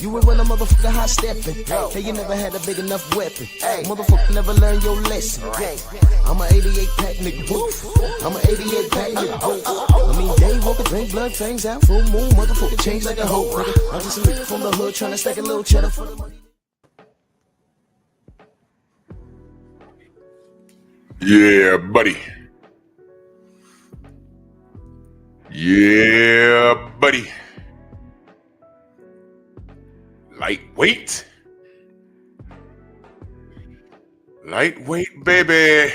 You were when a motherfucker hot stepping. Hey, you never had a big enough weapon. Motherfucker never learned your lesson. I'm a 88 pack nigga. I'm a 88 pack nigga. I mean, day walker, drink blood, fangs out, full moon, motherfucker change like a hoe, nigga. I'm just a nigga from the hood trying to stack a little cheddar for the money. Yeah, buddy. Yeah, buddy. Lightweight. Lightweight, baby.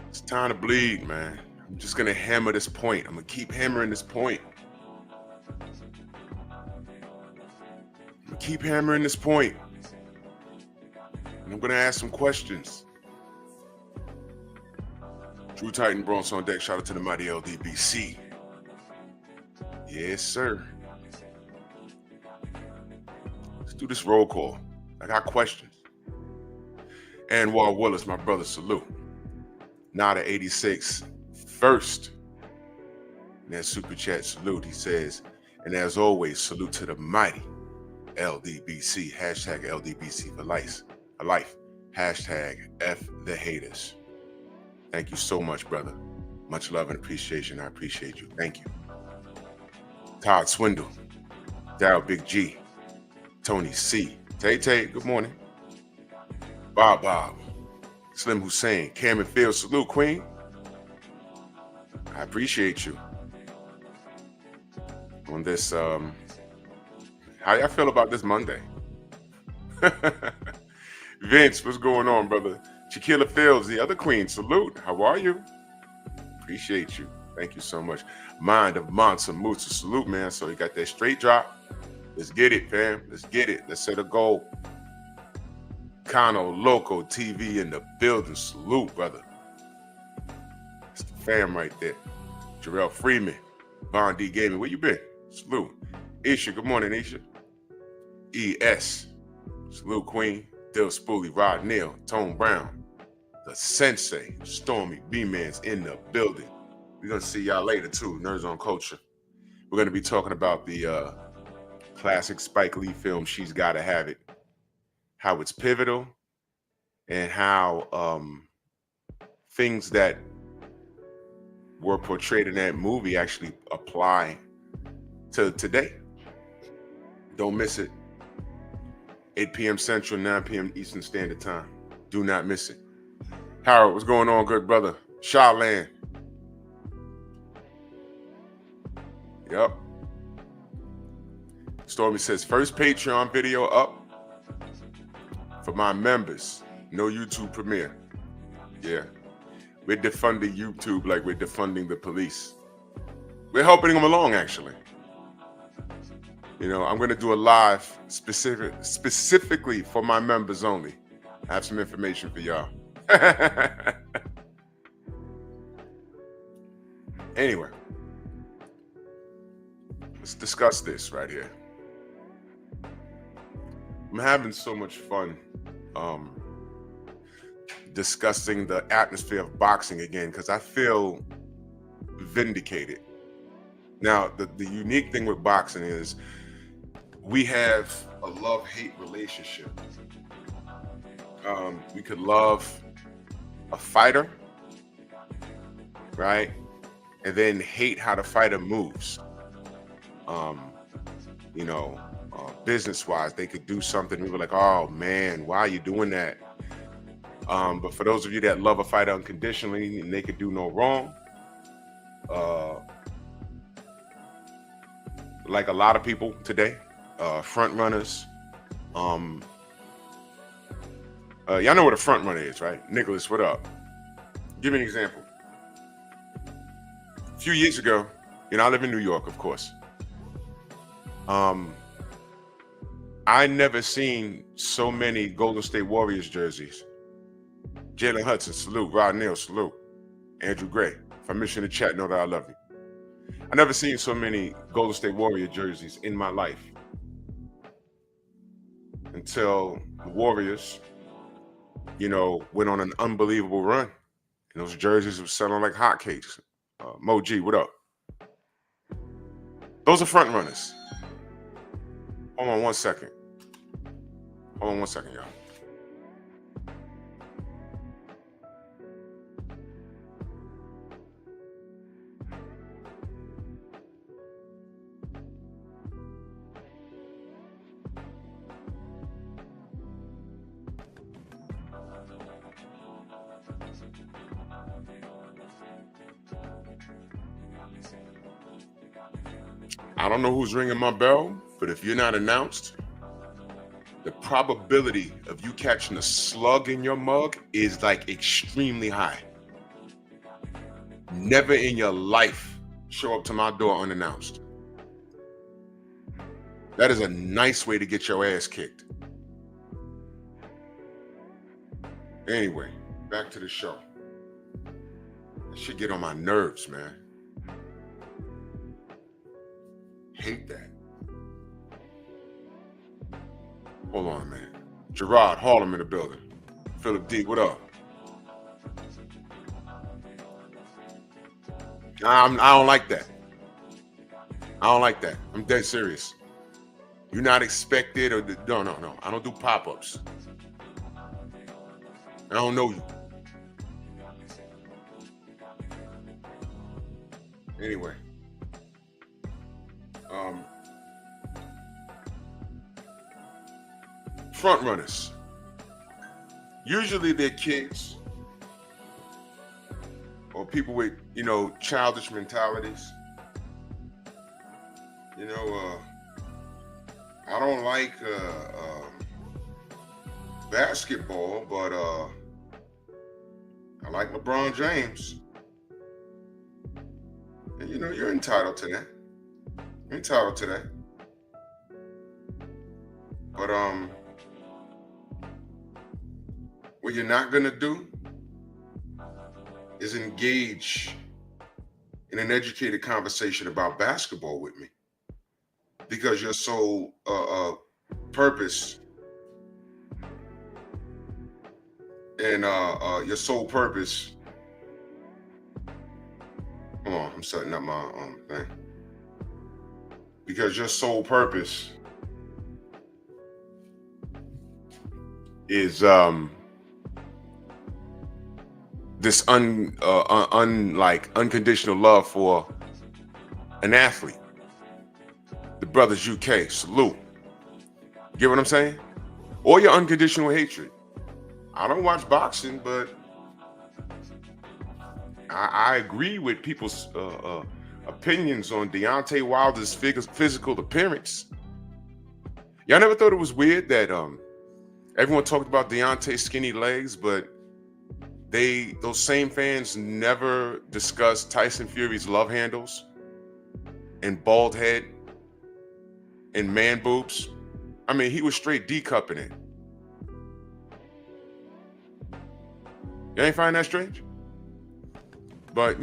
It's time to bleed, man. I'm just going to hammer this point. I'm going to keep hammering this point. And I'm going to ask some questions. True Titan Bronx on deck. Shout out to the mighty LDBC. Yes, sir. Let's do this roll call. I got questions. Anwar Willis, my brother, salute. Nada 86, first. And that super chat salute. He says, and as always, salute to the mighty LDBC. Hashtag LDBC for life. Hashtag F the haters. Thank you so much, brother. Much love and appreciation. I appreciate you. Thank you. Todd Swindle, Daryl Big G, Tony C, Tay, good morning. Bob, Slim Hussein, Cameron Fields, salute, Queen. I appreciate you. On this, how y'all feel about this Monday? Vince, what's going on, brother? Shaquilla Fields, the other queen, salute. How are you? Appreciate you. Thank you so much. Mind of Monsa Musa, salute, man. So you got that straight drop. Let's get it, fam. Let's get it. Let's set a goal. Kano Loco TV in the building. Salute, brother. It's the fam right there. Jarrell Freeman, Von D Gaming. Where you been? Salute. Isha, good morning, Isha. ES. Salute, Queen. Dill Spoolie, Rod Neal, Tone Brown, the Sensei, Stormy B-Man's in the building. We're going to see y'all later, too. Nerds on Culture. We're going to be talking about the classic Spike Lee film, She's Gotta Have It, how it's pivotal, and how things that were portrayed in that movie actually apply to today. Don't miss it. 8 p.m. Central, 9 p.m. Eastern Standard Time. Do not miss it. Harold, what's going on, good brother? Shawland. Yep. Stormy says, first Patreon video up for my members. No YouTube premiere. Yeah. We're defunding YouTube like we're defunding the police. We're helping them along, actually. You know, I'm going to do a live specifically for my members only. I have some information for y'all. Anyway, let's discuss this right here. I'm having so much fun discussing the atmosphere of boxing again because I feel vindicated. Now, the unique thing with boxing is we have a love-hate relationship. We could love a fighter, right? And then hate how the fighter moves. Business-wise, they could do something. We were like, oh man, why are you doing that? But for those of you that love a fighter unconditionally and they could do no wrong, like a lot of people today, front runners. Y'all know what a front runner is, right? Nicholas, what up? Give me an example. A few years ago, I live in New York, of course. I never seen so many Golden State Warriors jerseys. Jalen Hudson, salute. Rod Neal, salute. Andrew Gray, if I miss you in the chat, know that I love you. I never seen so many Golden State Warrior jerseys in my life until the Warriors, went on an unbelievable run. And those jerseys were selling like hotcakes. Mo G, what up? Those are front runners. Hold on 1 second. Hold on 1 second, y'all. I don't know who's ringing my bell, but if you're not announced, the probability of you catching a slug in your mug is like extremely high. Never in your life show up to my door unannounced. That is a nice way to get your ass kicked. Anyway, back to the show. That shit get on my nerves, man. Hate that. Hold on, man. Gerard Harlem in the building. Philip D, what up? I don't like that. I don't like that. I'm dead serious. You're not expected or no. I don't do pop-ups. I don't know you. Anyway. Front runners. Usually they're kids or people with, childish mentalities. I don't like basketball, but I like LeBron James. And you're entitled to that. You're entitled to that. But what you're not gonna do is engage in an educated conversation about basketball with me, because your sole purpose and your sole purpose. Hold on, I'm setting up my thing. Because your sole purpose is this unconditional love for an athlete. The brothers UK, salute. Get what I'm saying? Or your unconditional hatred. I don't watch boxing, but I agree with people's opinions on Deontay Wilder's physical appearance. Y'all never thought it was weird that everyone talked about Deontay's skinny legs, but those same fans never discussed Tyson Fury's love handles and bald head and man boobs? I mean, he was straight D-cupping it. You ain't find that strange? But,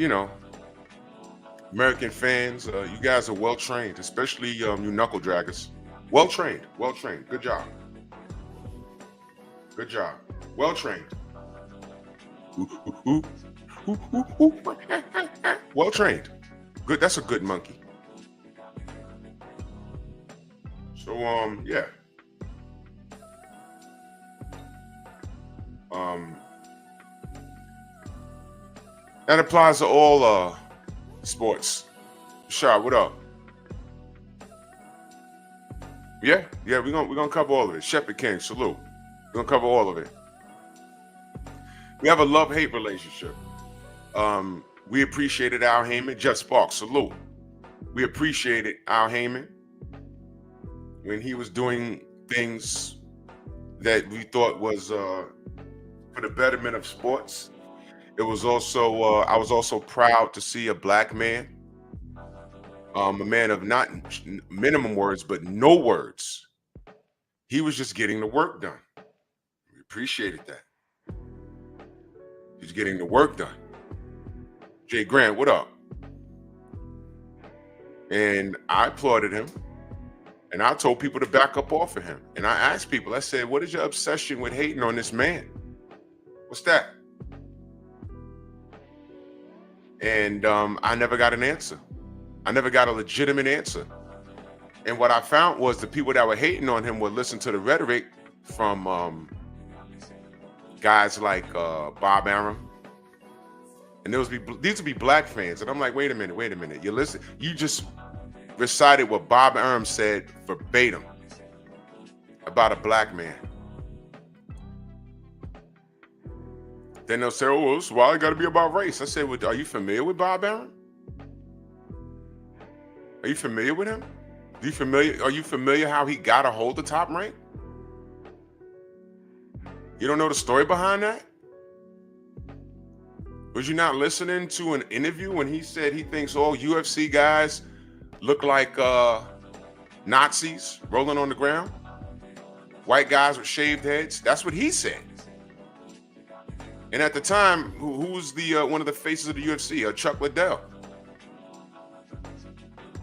American fans, you guys are well-trained, especially you knuckle draggers. Well-trained. Good job. Well-trained. Well-trained. Good. That's a good monkey. So, yeah. That applies to all sports. Rashad, what up? Yeah, we're gonna cover all of it. Shepherd King, salute. We're gonna cover all of it. We have a love-hate relationship. We appreciated Al Heyman. Jeff Sparks, salute. We appreciated Al Heyman when he was doing things that we thought was for the betterment of sports. It was also, I was also proud to see a black man, a man of not minimum words, but no words. He was just getting the work done. We appreciated that. He's getting the work done. Jay Grant, what up? And I applauded him. And I told people to back up off of him. And I asked people, I said, what is your obsession with hating on this man? What's that? And I never got an answer. I never got a legitimate answer. And what I found was the people that were hating on him would listen to the rhetoric from guys like Bob Arum. And these would be black fans. And I'm like, wait a minute. You just recited what Bob Arum said verbatim about a black man. Then they'll say, oh, well, that's why it got to be about race. I said, well, are you familiar with Bob Arum? Are you familiar with him? Are you familiar how he got to hold the top rank? You don't know the story behind that? Was you not listening to an interview when he said he thinks all UFC guys look like Nazis rolling on the ground? White guys with shaved heads? That's what he said. And at the time, who was the one of the faces of the UFC? Chuck Liddell.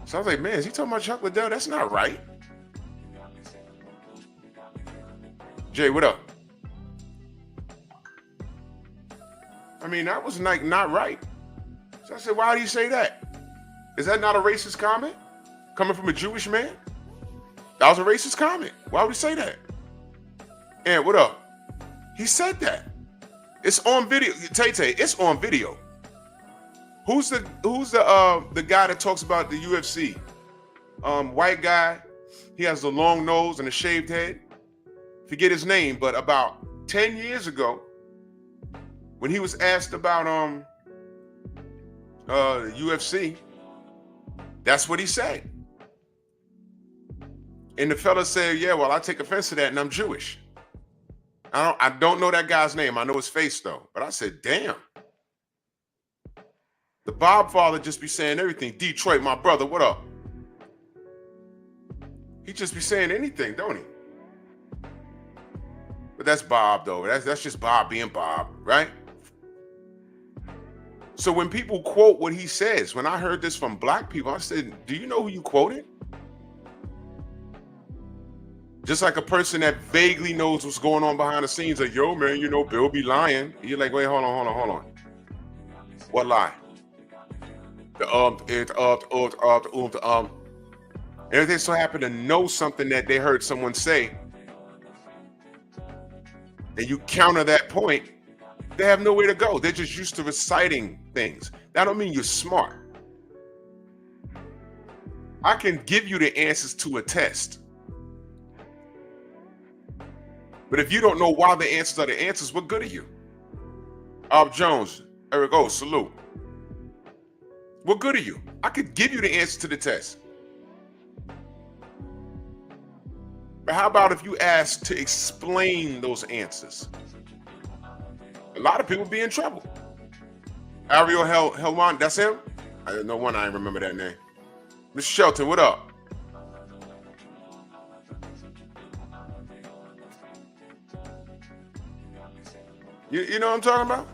So I was like, man, is he talking about Chuck Liddell? That's not right. Jay, what up? I mean, that was like not right. So I said, why do you say that? Is that not a racist comment? Coming from a Jewish man? That was a racist comment. Why would he say that? And what up? He said that. It's on video. Tay, it's on video. Who's the guy that talks about the UFC? White guy. He has the long nose and a shaved head. Forget his name, but about 10 years ago, when he was asked about UFC, that's what he said. And the fella said, yeah, well, I take offense to that, and I'm Jewish. I don't know that guy's name. I know his face, though. But I said, damn. The Bob father just be saying everything. Detroit, my brother, what up? He just be saying anything, don't he? But that's Bob, though. That's just Bob being Bob, right? So when people quote what he says, when I heard this from black people, I said, do you know who you quoted? Just like a person that vaguely knows what's going on behind the scenes, like, yo, man, you know, Bill be lying. You're like, wait, hold on. What lie? And if they so happen to know something that they heard someone say, and you counter that point, they have nowhere to go. They're just used to reciting things. That don't mean you're smart. I can give you the answers to a test. But if you don't know why the answers are the answers, what good are you? Bob Jones, Eric O, salute. What good are you? I could give you the answer to the test. But how about if you ask to explain those answers? A lot of people be in trouble. Ariel Helwan, that's him? No one, I remember that name. Mr. Shelton, what up? You know what I'm talking about?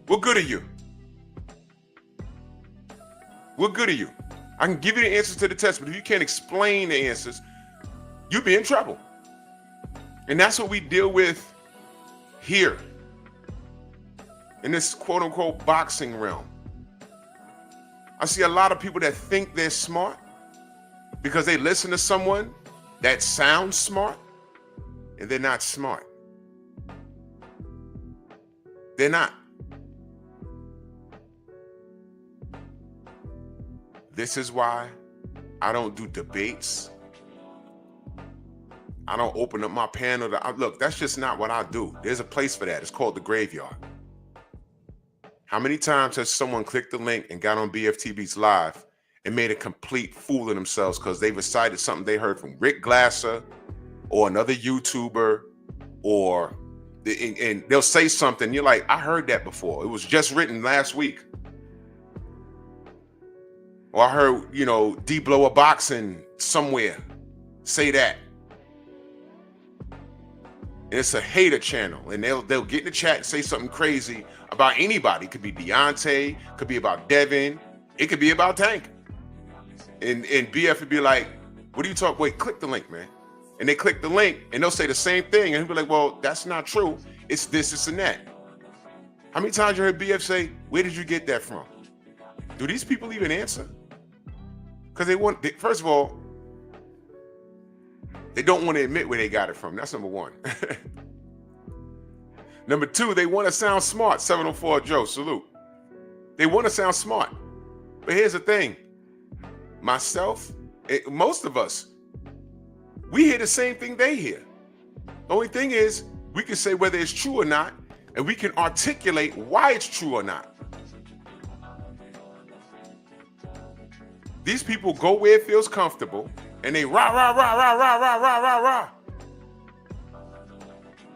What good are you? What good are you? I can give you the answers to the test, but if you can't explain the answers, you'll be in trouble. And that's what we deal with here in this quote unquote boxing realm. I see a lot of people that think they're smart because they listen to someone that sounds smart, and they're not smart. They're not. This is why I don't do debates. I don't open up my panel. Look, that's just not what I do. There's a place for that. It's called the graveyard. How many times has someone clicked the link and got on BFTB's live and made a complete fool of themselves because they recited something they heard from Rick Glasser or another YouTuber, and they'll say something, you're like, I heard that before. It was just written last week. Or I heard, D-Blow a boxing somewhere say that. And it's a hater channel, and they'll get in the chat and say something crazy about anybody. It could be Deontay, could be about Devin, it could be about Tank. And BF would be like, what are you talking? Wait, click the link, man. And they click the link and they'll say the same thing. And he'll be like, well, that's not true. It's this, it's and that. How many times you heard BF say, where did you get that from? Do these people even answer? Because first of all, They don't want to admit where they got it from. That's number one. Number two, they want to sound smart. 704 Joe, salute. They want to sound smart. But here's the thing. Myself, most of us, we hear the same thing they hear. The only thing is, we can say whether it's true or not, and we can articulate why it's true or not. These people go where it feels comfortable, and they rah, rah, rah, rah, rah, rah, rah, rah, rah.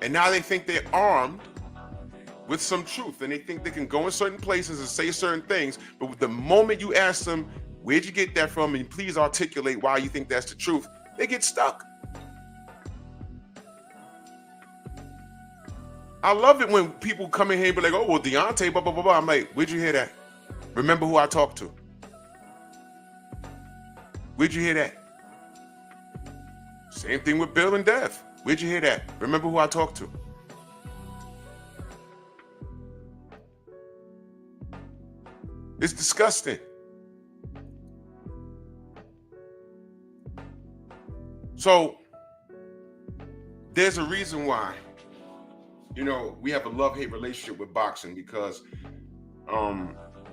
And now they think they're armed with some truth, and they think they can go in certain places and say certain things, but the moment you ask them, where'd you get that from, and please articulate why you think that's the truth, they get stuck. I love it when people come in here and be like, oh, well, Deontay, blah, blah, blah, blah. I'm like, where'd you hear that? Remember who I talked to? Where'd you hear that? Same thing with Bill and Dev. Where'd you hear that? Remember who I talked to? It's disgusting. So there's a reason why, we have a love-hate relationship with boxing, because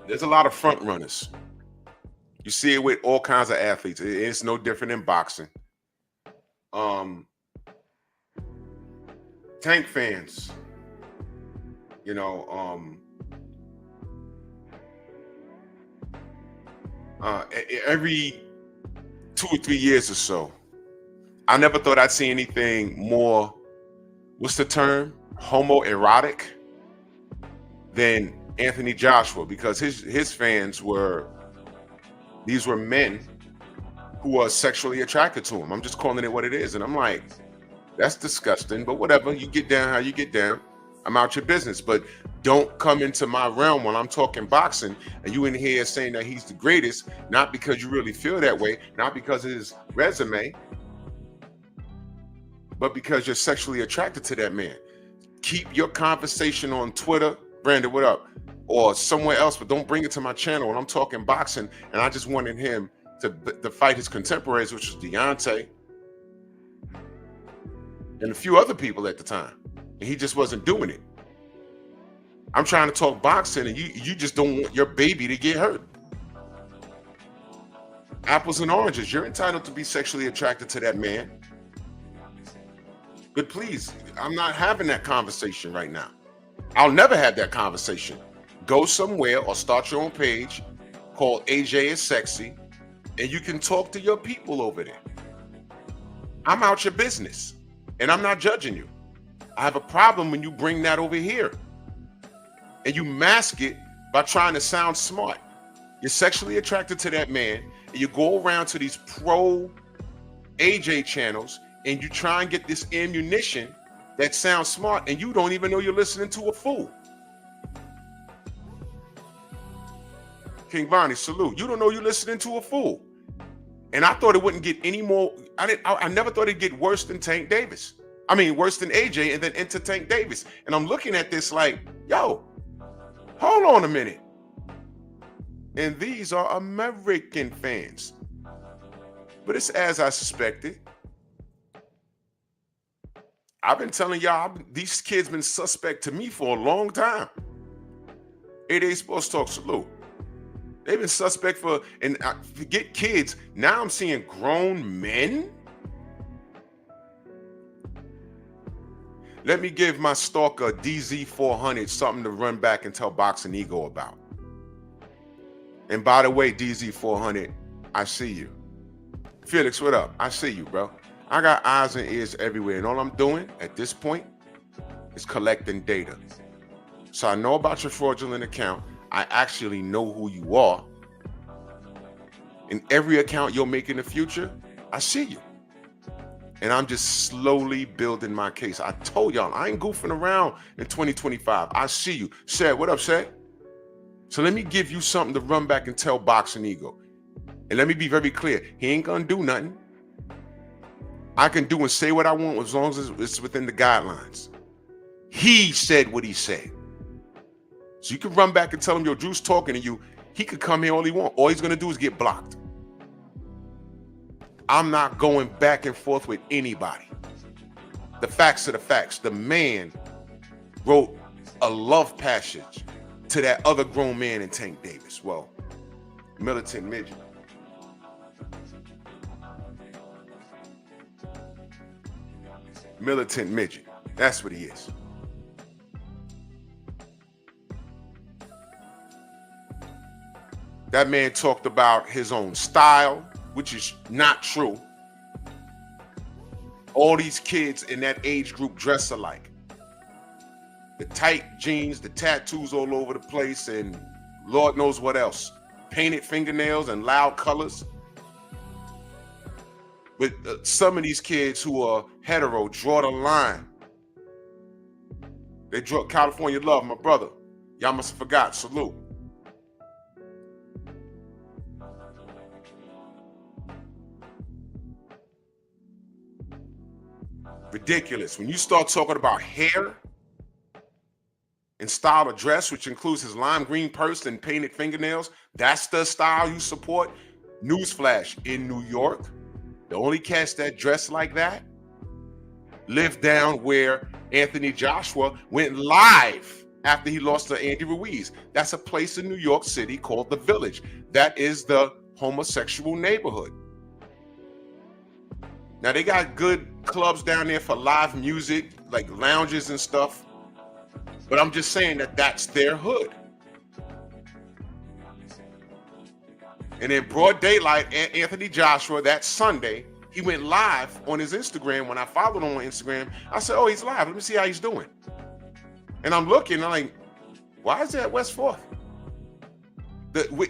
there's a lot of front runners. You see it with all kinds of athletes. It's no different in boxing. Tank fans, every 2 or 3 years or so, I never thought I'd see anything more, what's the term? Homoerotic than Anthony Joshua, because his fans these were men who are sexually attracted to him. I'm just calling it what it is. And I'm like, that's disgusting, but whatever. You get down how you get down. I'm out your business. But don't come into my realm when I'm talking boxing and you in here saying that he's the greatest, not because you really feel that way, not because of his resume, but because you're sexually attracted to that man. Keep your conversation on Twitter, Brandon, what up? Or somewhere else, but don't bring it to my channel when I'm talking boxing. And I just wanted him to fight his contemporaries, which was Deontay and a few other people at the time. And he just wasn't doing it. I'm trying to talk boxing, and you just don't want your baby to get hurt. Apples and oranges. You're entitled to be sexually attracted to that man. But please, I'm not having that conversation right now. I'll never have that conversation. Go somewhere or start your own page called AJ is Sexy, and you can talk to your people over there. I'm out your business, and I'm not judging you. I have a problem when you bring that over here and you mask it by trying to sound smart. You're sexually attracted to that man, and you go around to these pro AJ channels and you try and get this ammunition that sounds smart, and you don't even know you're listening to a fool. King Bonnie, salute. You don't know you're listening to a fool. And I thought it wouldn't get any more. I never thought it'd get worse than Tank Davis. I mean, worse than AJ and then into Tank Davis. And I'm looking at this like, yo, hold on a minute. And these are American fans. But it's as I suspected. I've been telling y'all, these kids been suspect to me for a long time. 8A Sports Talk, salute. They've been suspect for, and forget kids, now I'm seeing grown men. Let me give my stalker DZ400 something to run back and tell Boxing Ego about. And by the way, DZ400, I see you. Felix, what up? I see you, bro. I got eyes and ears everywhere, and all I'm doing at this point is collecting data. So I know about your fraudulent account. I actually know who you are. In every account you'll make in the future, I see you. And I'm just slowly building my case. I told y'all, I ain't goofing around in 2025. I see you. Shay, what up, Shay? So let me give you something to run back and tell Boxing Ego. And let me be very clear. He ain't gonna do nothing. I can do and say what I want as long as it's within the guidelines. He said what he said. So you can run back and tell him, yo, Drew's talking to you. He could come here all he wants. All he's going to do is get blocked. I'm not going back and forth with anybody. The facts are the facts. The man wrote a love passage to that other grown man in Tank Davis. Well, militant midget. Militant midget. That's what he is. That man talked about his own style, which is not true. All these kids in that age group dress alike. The tight jeans, the tattoos all over the place, and Lord knows what else. Painted fingernails and loud colors. But some of these kids who are hetero draw the line. They draw California love, my brother. Y'all must have forgot. Salute. Ridiculous. When you start talking about hair and style of dress, which includes his lime green purse and painted fingernails, that's the style you support. Newsflash, in New York, the only cats that dress like that live down where Anthony Joshua went live after he lost to Andy Ruiz. That's a place in New York City called The Village. That is the homosexual neighborhood. Now, they got good clubs down there for live music, like lounges and stuff. But I'm just saying that that's their hood. And in broad daylight, Anthony Joshua, that Sunday, he went live on his Instagram. When I followed him on Instagram, I said, oh, he's live. Let me see how he's doing. And I'm looking, I'm like, why is that at West 4th?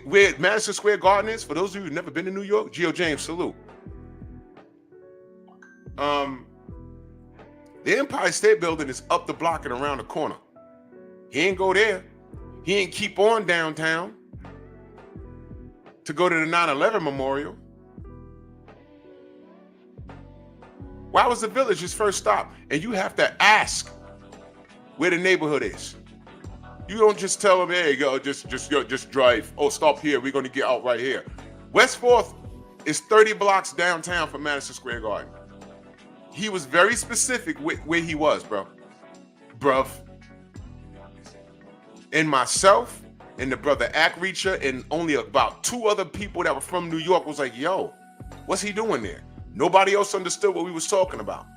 Where Madison Square Garden is, for those of you who've never been to New York, Geo James, salute. The Empire State Building is up the block and around the corner. He ain't go there. He ain't keep on downtown to go to the 9/11 memorial. Why was the Village his first stop? And you have to ask where the neighborhood is. You don't just tell him, hey, go, just drive. Oh, stop here. We're going to get out right here. West 4th is 30 blocks downtown from Madison Square Garden. He was very specific with where he was, bruv. And myself and the brother Ackreacher and only about 2 other people that were from New York was like, yo, what's he doing there? Nobody else understood what we was talking about.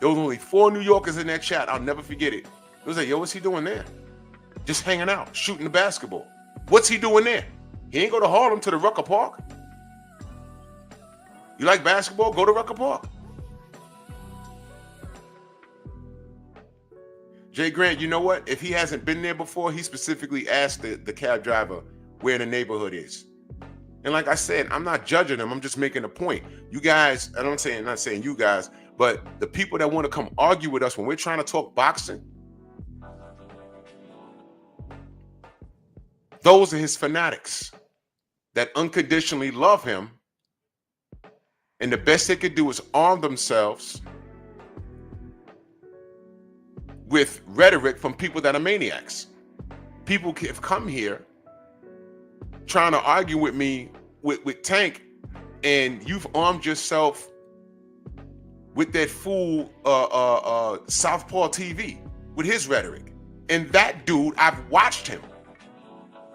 There was only 4 New Yorkers in that chat. I'll never forget it. It was like, yo, what's he doing there? Just hanging out, shooting the basketball. What's he doing there? He ain't go to Harlem to the Rucker Park. You like basketball? Go to Rucker Park. Jay Grant, you know what? If he hasn't been there before, he specifically asked the cab driver where the neighborhood is. And like I said, I'm not judging him. I'm just making a point. You guys, I'm not saying you guys, but the people that want to come argue with us when we're trying to talk boxing, those are his fanatics that unconditionally love him. And the best they could do is arm themselves with rhetoric from people that are maniacs. People have come here trying to argue with me with Tank, and you've armed yourself with that fool Southpaw TV with his rhetoric. And that dude, I've watched him.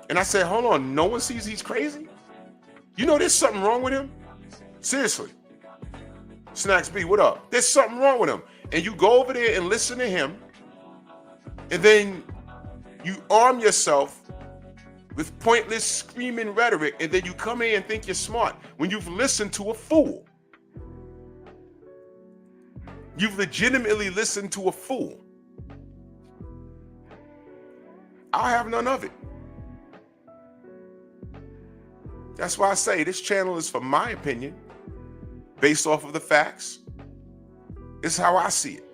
And I said, hold on, no one sees he's crazy? You know there's something wrong with him? Seriously. Snacks B, what up? There's something wrong with him. And you go over there and listen to him, and then you arm yourself with pointless screaming rhetoric, and then you come in and think you're smart when you've listened to a fool. You've legitimately listened to a fool. I have none of it. That's why I say this channel is for my opinion, based off of the facts. This is how I see it.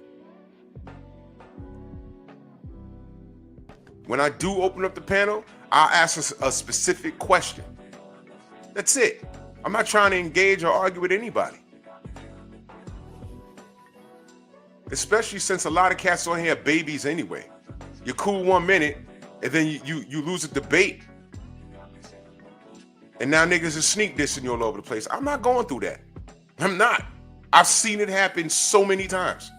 When I do open up the panel, I'll ask a specific question. That's it. I'm not trying to engage or argue with anybody. Especially since a lot of cats on here are babies anyway. You're cool 1 minute, and then you lose a debate. And now niggas is sneak dissing you all over the place. I'm not going through that. I'm not. I've seen it happen so many times.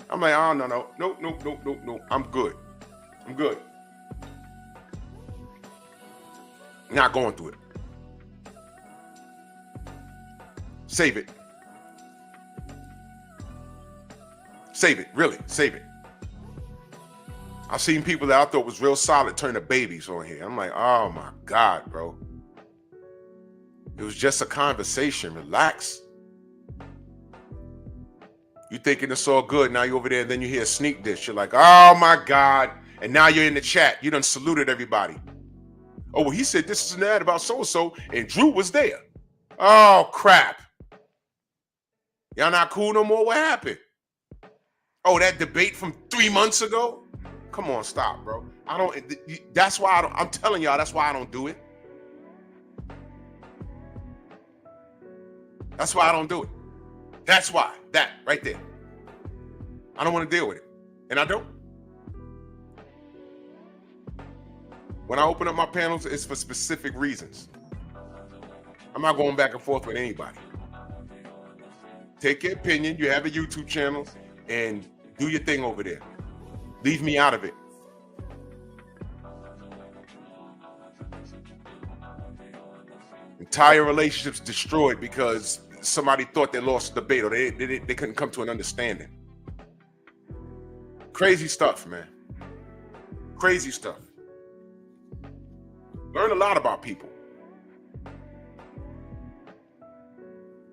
I'm like, oh, no. I'm good. I'm good. Not going through it. Save it. Save it, really, save it. I've seen people that I thought was real solid turn to babies on here. I'm like, oh my God, bro. It was just a conversation. Relax. You thinking it's all good. Now you over there, and then you hear a sneak diss. You're like, oh my God. And now you're in the chat. You done saluted everybody. Oh, well, he said this is an ad about so-and-so, and Drew was there. Oh, crap. Y'all not cool no more? What happened? Oh, that debate from 3 months ago? Come on, stop, bro. That's why I'm telling y'all, that's why I don't do it. That's why I don't do it. That's why, that right there. I don't want to deal with it. And I don't. When I open up my panels, it's for specific reasons. I'm not going back and forth with anybody. Take your opinion. You have a YouTube channel and do your thing over there. Leave me out of it. Entire relationships destroyed because somebody thought they lost the debate or they couldn't come to an understanding. Crazy stuff, man. Crazy stuff. Learn a lot about people.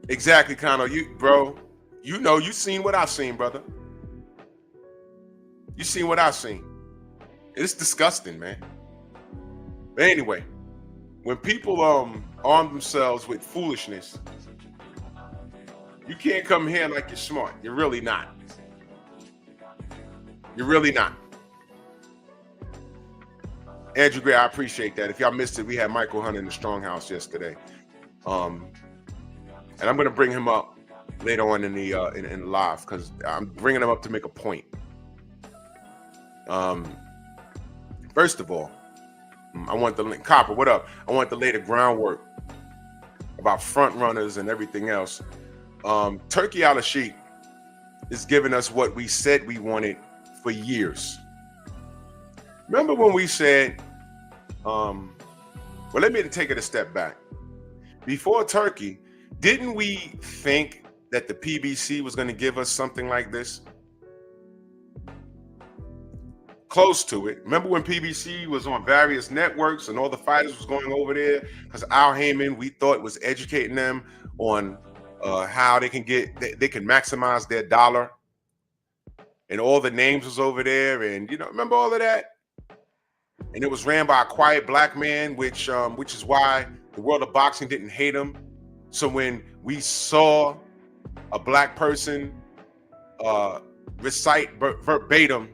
Exactly, Kano. Bro, you know, you seen what I've seen, brother. You seen what I've seen. It's disgusting, man. But anyway, when people arm themselves with foolishness, you can't come here like you're smart. You're really not. You're really not. Andrew Gray, I appreciate that. If y'all missed it, we had Michael Hunt in the Strong House yesterday. And I'm going to bring him up later on in the live because I'm bringing him up to make a point. First of all, I want the Copper. What up? I want to lay the groundwork about front runners and everything else. Turkey Al-Sheikh is giving us what we said we wanted for years. Remember when we said, well, let me take it a step back. Before Turkey, didn't we think that the PBC was going to give us something like this? Close to it. Remember when PBC was on various networks and all the fighters was going over there? Because Al Heyman, we thought, was educating them on how they can maximize their dollar. And all the names was over there. And, you know, remember all of that? And it was ran by a quiet black man, which is why the world of boxing didn't hate him. So when we saw a black person recite verbatim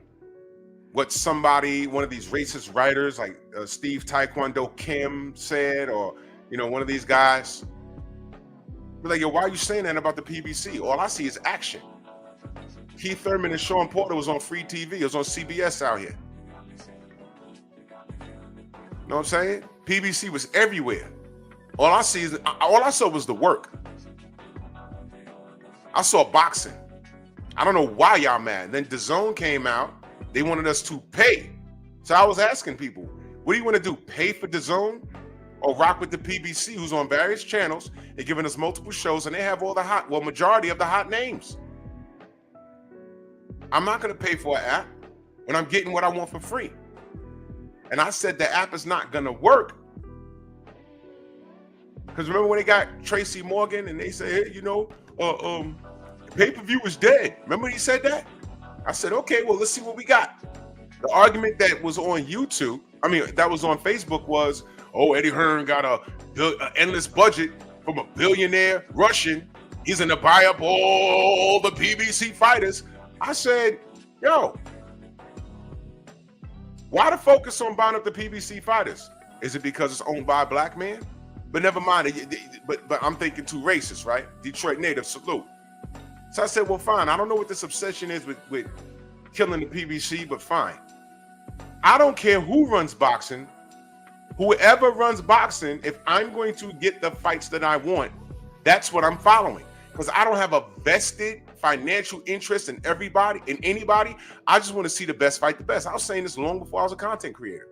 what one of these racist writers like Steve Taekwondo Kim said, or, you know, one of these guys, we're like, yo, why are you saying that about the PBC? All I see is action. Keith Thurman and Sean Porter was on free TV. It was on CBS out here. You know what I'm saying? PBC was everywhere. All I saw was the work. I saw boxing. I don't know why y'all mad. Then DAZN came out. They wanted us to pay. So I was asking people, what do you want to do? Pay for DAZN or rock with the PBC, who's on various channels and giving us multiple shows, and they have all the majority of the hot names. I'm not going to pay for an app when I'm getting what I want for free. And I said the app is not going to work. Because remember when they got Tracy Morgan and they said, hey, you know, pay-per-view is dead. Remember when he said that? I said, okay, well, let's see what we got. The argument that was on that was on Facebook was, oh, Eddie Hearn got an endless budget from a billionaire Russian. He's going to buy up all the PBC fighters. I said, yo, why the focus on buying up the PBC fighters? Is it because it's owned by a black man? But never mind. But I'm thinking too racist, right? Detroit native, salute. So I said, well, fine. I don't know what this obsession is with killing the PBC, but fine. I don't care who runs boxing Whoever runs boxing, if I'm going to get the fights that I want, that's what I'm following. Because I don't have a vested financial interest in anybody. I just want to see the best fight the best. I was saying this long before I was a content creator.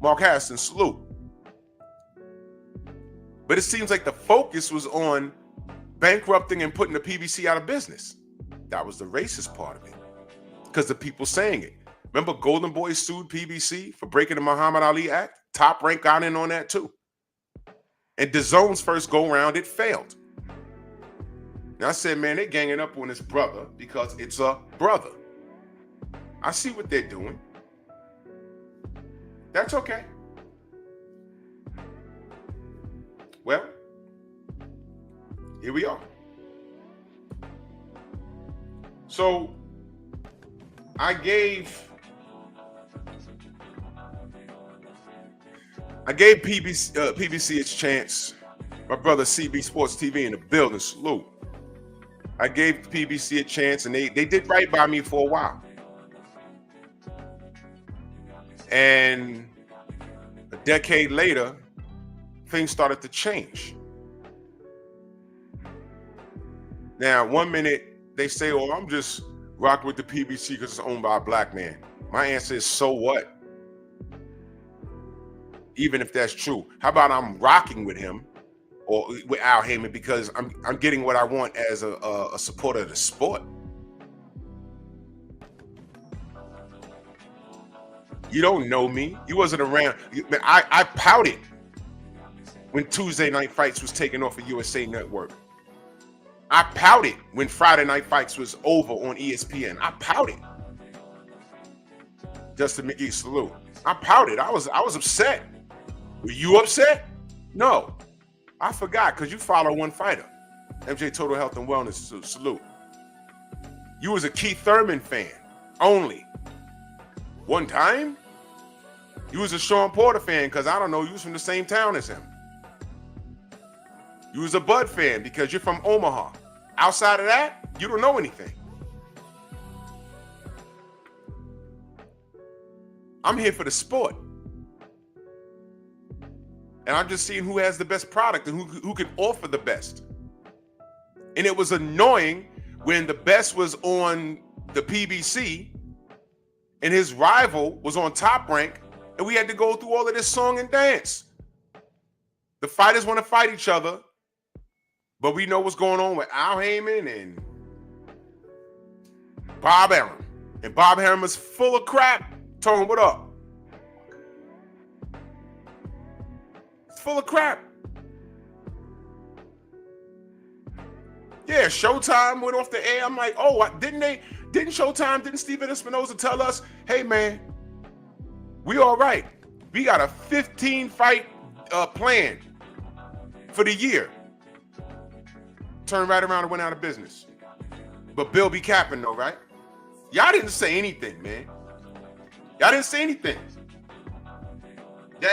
Mark Harrison, salute. But it seems like the focus was on bankrupting and putting the PBC out of business. That was the racist part of it. Because the people saying it. Remember Golden Boy sued PBC for breaking the Muhammad Ali Act? Top Rank got in on that too. And DAZN's first go round, it failed. And I said, man, they're ganging up on this brother because it's a brother. I see what they're doing. That's okay. Well, here we are. So I gave PBC its chance. My brother CB Sports TV in the building, salute. I gave PBC a chance, and they did right by me for a while. And a decade later, things started to change. Now, one minute they say, "Oh, I'm just rocking with the PBC because it's owned by a black man." My answer is, so what? Even if that's true, how about I'm rocking with him or with Al Heyman because I'm getting what I want as a supporter of the sport. You don't know me. You wasn't around. I pouted when Tuesday Night Fights was taken off of USA Network. I pouted when Friday Night Fights was over on ESPN. I pouted. Justin McGee, salute. I pouted. I was upset. Were you upset? No. I forgot because you follow one fighter. MJ Total Health and Wellness, salute. You was a Keith Thurman fan only. One time? You was a Sean Porter fan because, I don't know, you was from the same town as him. You was a Bud fan because you're from Omaha. Outside of that, you don't know anything. I'm here for the sport. And I'm just seeing who has the best product and who can offer the best. And it was annoying when the best was on the PBC and his rival was on Top Rank, and we had to go through all of this song and dance. The fighters want to fight each other, but we know what's going on with Al Heyman and Bob Arum. And Bob Arum is full of crap. Tone, what up? It's full of crap. Yeah, Showtime went off the air. I'm like, oh, didn't Steven Espinoza tell us, hey, man, we all right. We got a 15-fight plan for the year. Turned right around and went out of business. But Bill be capping though, right? Y'all didn't say anything, man. Y'all didn't say anything.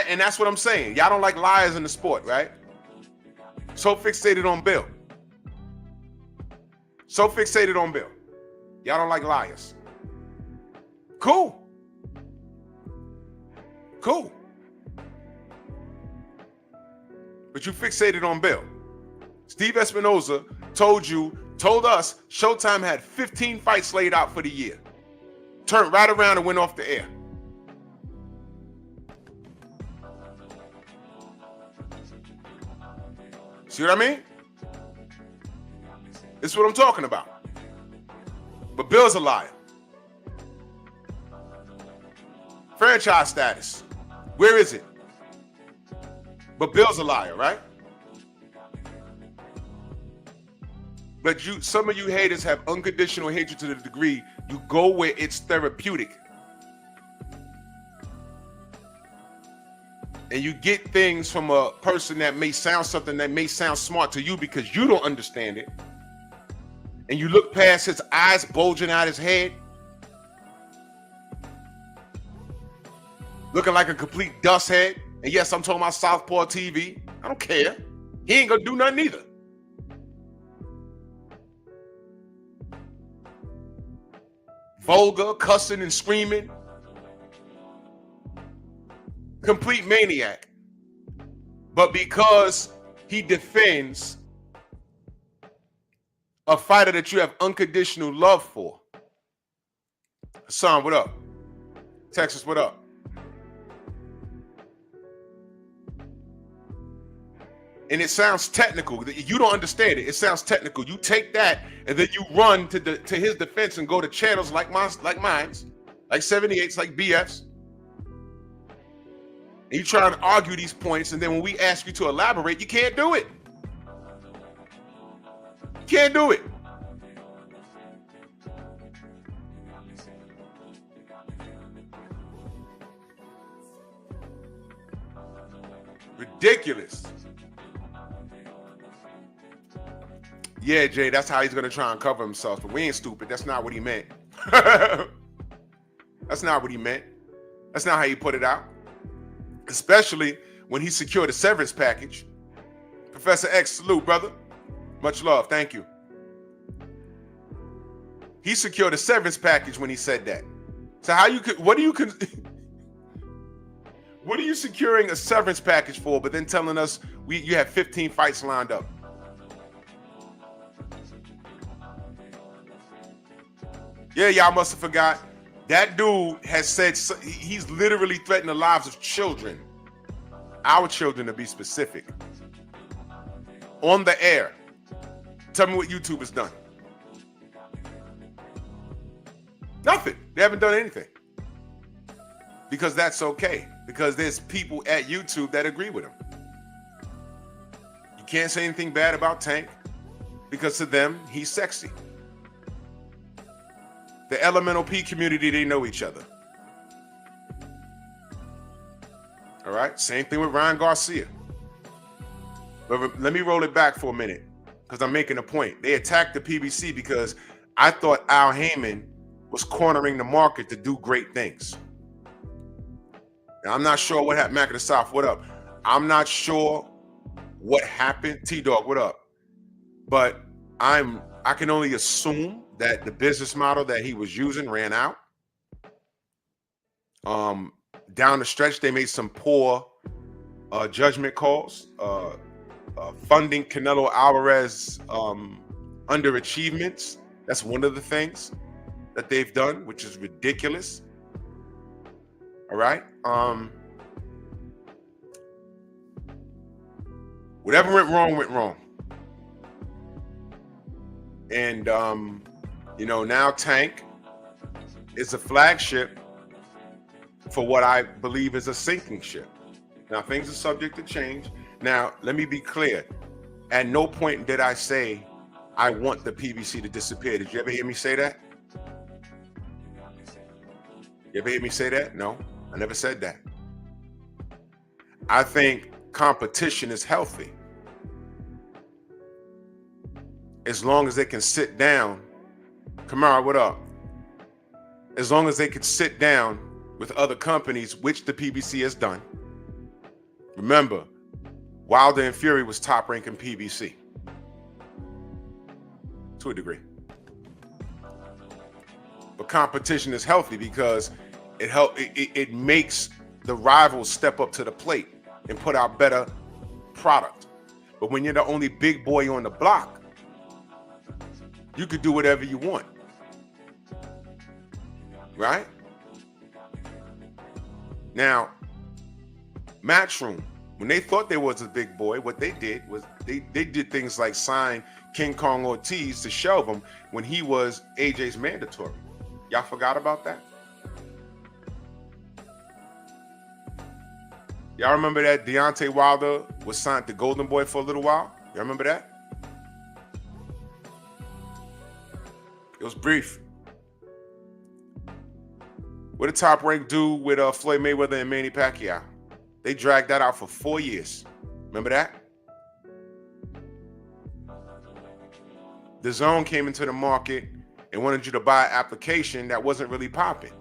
And that's what I'm saying. Y'all don't like liars in the sport, right? So fixated on Bill. So fixated on Bill. Y'all don't like liars. Cool. Cool. But you fixated on Bill. Steve Espinoza told us Showtime had 15 fights laid out for the year. Turned right around and went off the air. See what I mean? This is what I'm talking about. But Bill's a liar. Franchise status. Where is it? But Bill's a liar, right? But some of you haters have unconditional hatred to the degree you go where it's therapeutic. And you get things from a person that may sound something that may sound smart to you because you don't understand it. And you look past his eyes bulging out his head, looking like a complete dust head. And yes, I'm talking about Southpaw TV. I don't care. He ain't gonna do nothing either. Vulgar, cussing and screaming. complete maniac. But because he defends a fighter that you have unconditional love for. Hassan, what up? Texas, what up? And it sounds technical. You don't understand it. It sounds technical. You take that and then you run to his defense and go to channels like mine, like 78s, like BFs. And you try to argue these points, and then when we ask you to elaborate, you can't do it. You can't do it. Ridiculous. Yeah, Jay, that's how he's going to try and cover himself. But we ain't stupid. That's not what he meant. That's not what he meant. That's not how he put it out. Especially when he secured a severance package. Professor X, salute, brother. Much love. Thank you. He secured a severance package when he said that. So what are you securing a severance package for, but then telling us you have 15 fights lined up? Yeah, y'all must have forgot. That dude has said he's literally threatened the lives of children. Our children, to be specific. On the air. Tell me what YouTube has done. Nothing. They haven't done anything. Because that's okay. Because there's people at YouTube that agree with him. You can't say anything bad about Tank. Because to them, he's sexy. The Elemental P community, they know each other. All right? Same thing with Ryan Garcia. But let me roll it back for a minute because I'm making a point. They attacked the PBC because I thought Al Heyman was cornering the market to do great things. Now, I'm not sure what happened. Mac of the South, what up? I'm not sure what happened. T-Dog, what up? But I can only assume that the business model that he was using ran out. Down the stretch, they made some poor judgment calls, funding Canelo Alvarez underachievements. That's one of the things that they've done, which is ridiculous. All right. Whatever went wrong, went wrong. And now Tank is a flagship for what I believe is a sinking ship. Now, things are subject to change. Now, let me be clear. At no point did I say I want the PBC to disappear. Did you ever hear me say that? You ever hear me say that? No, I never said that. I think competition is healthy. As long as they can sit down. Kamara, what up? As long as they can sit down with other companies, which the PBC has done. Remember, Wilder and Fury was top ranking PBC. To a degree. But competition is healthy because it makes the rivals step up to the plate and put out better product. But when you're the only big boy on the block, you could do whatever you want. Right? Now, Matchroom, when they thought they was a big boy, what they did was they did things like sign King Kong Ortiz to shelve him when he was AJ's mandatory. Y'all forgot about that? Y'all remember that Deontay Wilder was signed to Golden Boy for a little while? Y'all remember that? It was brief. What did Top Rank do with Floyd Mayweather and Manny Pacquiao? They dragged that out for 4 years. Remember that? The Zone came into the market and wanted you to buy an application that wasn't really popping.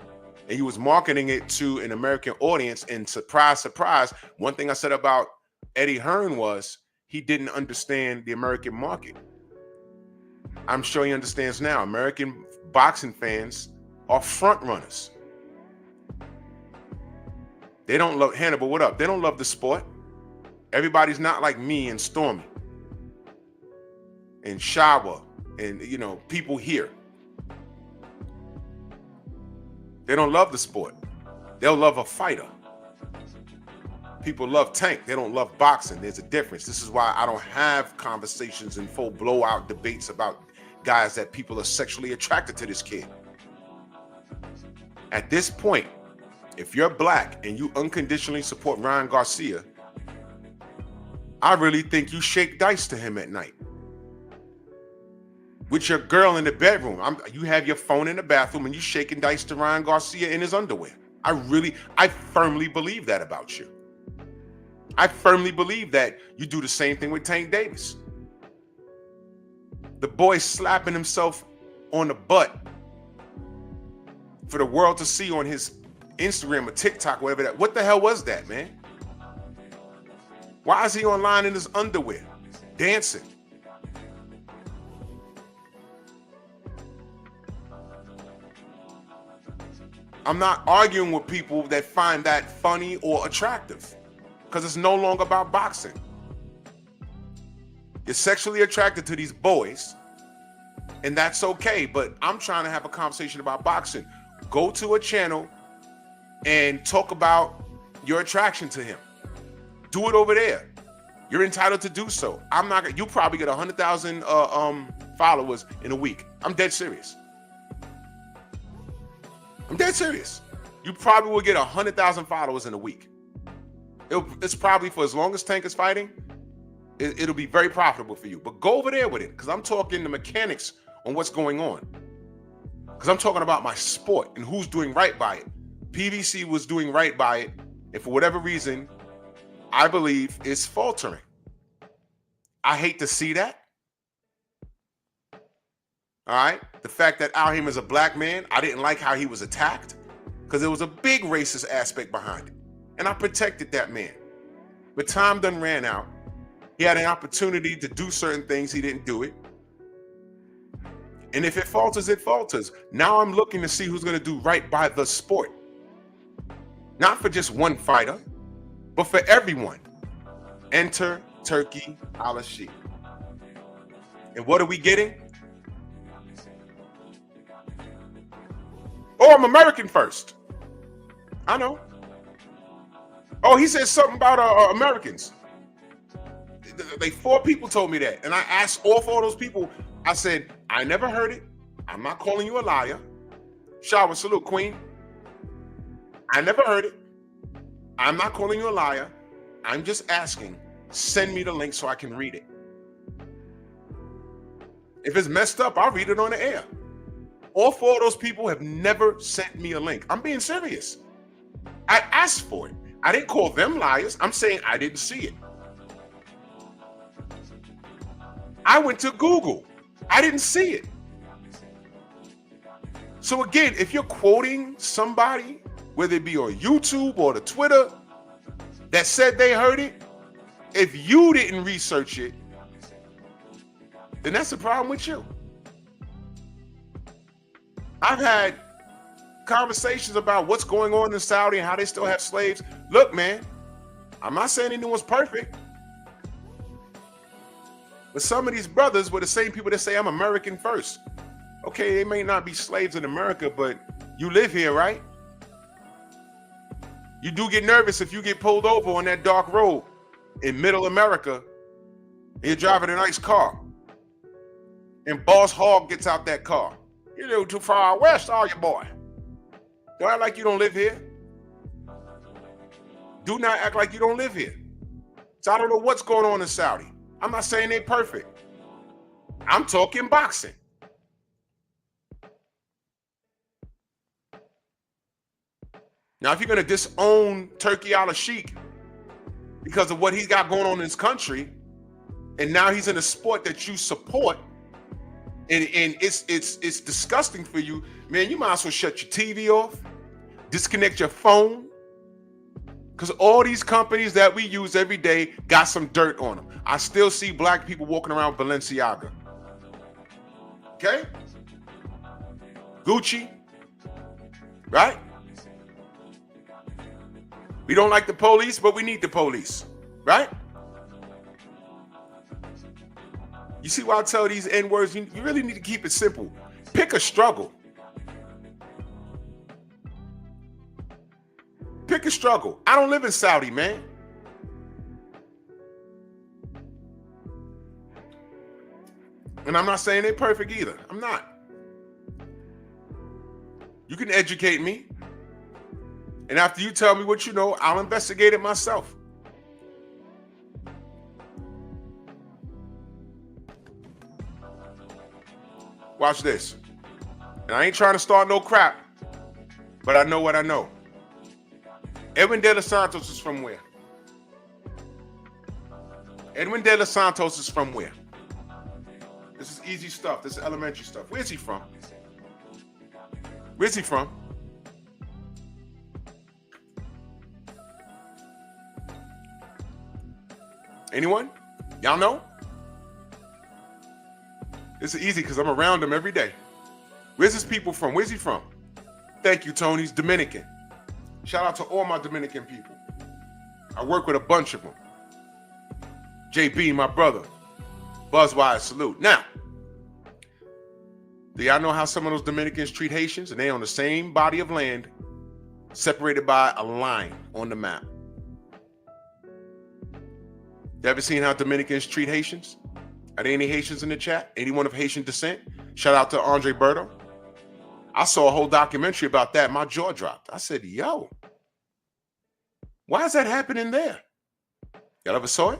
And he was marketing it to an American audience. And surprise, surprise, one thing I said about Eddie Hearn was he didn't understand the American market. I'm sure he understands now. American boxing fans are front runners. They don't love Hannibal. What up? They don't love the sport. Everybody's not like me and Stormy and Shawa and, you know, people here. They don't love the sport. They'll love a fighter. People love Tank. They don't love boxing. There's a difference. This is why I don't have conversations and full blowout debates about guys that people are sexually attracted to this kid. At this point, if you're black and you unconditionally support Ryan Garcia, I really think you shake dice to him at night. With your girl in the bedroom. You have your phone in the bathroom and you shaking dice to Ryan Garcia in his underwear. I firmly believe that about you. I firmly believe that you do the same thing with Tank Davis. The boy slapping himself on the butt for the world to see on his Instagram or TikTok, whatever that. What the hell was that, man? Why is he online in his underwear, dancing? I'm not arguing with people that find that funny or attractive because it's no longer about boxing. You're sexually attracted to these boys, and that's okay, but I'm trying to have a conversation about boxing. Go to a channel and talk about your attraction to him. Do it over there. You're entitled to do so. I'm not. You probably get 100,000 followers in a week. I'm dead serious. I'm dead serious. You probably will get 100,000 followers in a week. It's probably for as long as Tank is fighting. It'll be very profitable for you. But go over there with it, because I'm talking the mechanics on what's going on. Because I'm talking about my sport and who's doing right by it. PBC was doing right by it, and for whatever reason, I believe it's faltering. I hate to see that. All right? The fact that Alheim is a black man, I didn't like how he was attacked because there was a big racist aspect behind it. And I protected that man. But time done ran out. He had an opportunity to do certain things. He didn't do it. And if it falters, it falters. Now I'm looking to see who's going to do right by the sport. Not for just one fighter, but for everyone. Enter Turki Al-Sheikh. And what are we getting? Oh, I'm American first. I know. Oh, he said something about Americans. Like 4 people told me that. And I asked all 4 of those people, I said, I never heard it. I'm not calling you a liar. Shower, salute, queen. I never heard it. I'm not calling you a liar. I'm just asking, send me the link so I can read it. If it's messed up, I'll read it on the air. All 4 of those people have never sent me a link. I'm being serious. I asked for it. I didn't call them liars. I'm saying I didn't see it. I went to Google. I didn't see it. So again, if you're quoting somebody, whether it be on YouTube or the Twitter, that said they heard it, if you didn't research it, then that's the problem with you. I've had conversations about what's going on in Saudi and how they still have slaves. Look, man, I'm not saying anyone's perfect, but some of these brothers were the same people that say I'm American first. Okay, they may not be slaves in America, but you live here, right? You do get nervous if you get pulled over on that dark road in middle America and you're driving a nice car and Boss Hogg gets out that car. You're a little too far west, are you, boy? Don't act like you don't live here. Do not act like you don't live here. So I don't know what's going on in Saudi. I'm not saying they're perfect. I'm talking boxing. Now, if you're going to disown Turki Al-Sheikh because of what he's got going on in his country, and now he's in a sport that you support, and it's disgusting for you, man, you might as well shut your TV off, disconnect your phone, because all these companies that we use every day got some dirt on them. I still see black people walking around Balenciaga. Okay? Gucci, right? We don't like the police, but we need the police, right? You see why I tell these N-words? You really need to keep it simple. Pick a struggle. Pick a struggle. I don't live in Saudi, man. And I'm not saying they're perfect either. I'm not. You can educate me. And after you tell me what you know, I'll investigate it myself. Watch this. And I ain't trying to start no crap, but I know what I know. Edwin De Los Santos is from where? Edwin De Los Santos is from where? This is easy stuff. This is elementary stuff. Where's he from? Where's he from? Anyone? Y'all know? This is easy because I'm around him every day. Where's his people from? Where's he from? Thank you, Tony. He's Dominican. Shout out to all my Dominican people. I work with a bunch of them. JB, my brother. Buzzwise, salute. Now, do y'all know how some of those Dominicans treat Haitians? And they on the same body of land, separated by a line on the map. You ever seen how Dominicans treat Haitians? Are there any Haitians in the chat? Anyone of Haitian descent? Shout out to Andre Berto. I saw a whole documentary about that. My jaw dropped. I said, yo, why is that happening there? Y'all ever saw it?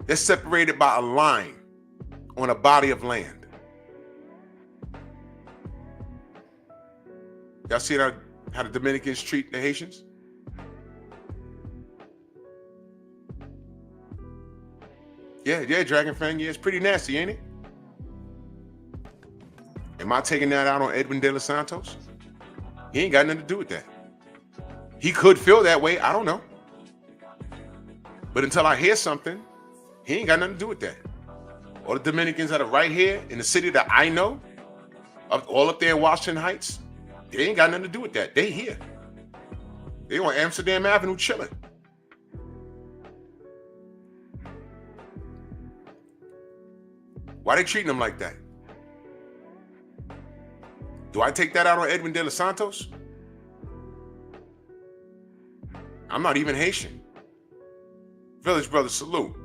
They're separated by a line on a body of land. Y'all see how the Dominicans treat the Haitians? Yeah, Dragon Fang. Yeah, it's pretty nasty, ain't it? Am I taking that out on Edwin De Los Santos? He ain't got nothing to do with that. He could feel that way. I don't know. But until I hear something, he ain't got nothing to do with that. All the Dominicans that are right here in the city that I know, all up there in Washington Heights, they ain't got nothing to do with that. They here. They on Amsterdam Avenue chilling. Why they treating them like that? Do I take that out on Edwin De Los Santos? I'm not even Haitian. Village Brothers, salute.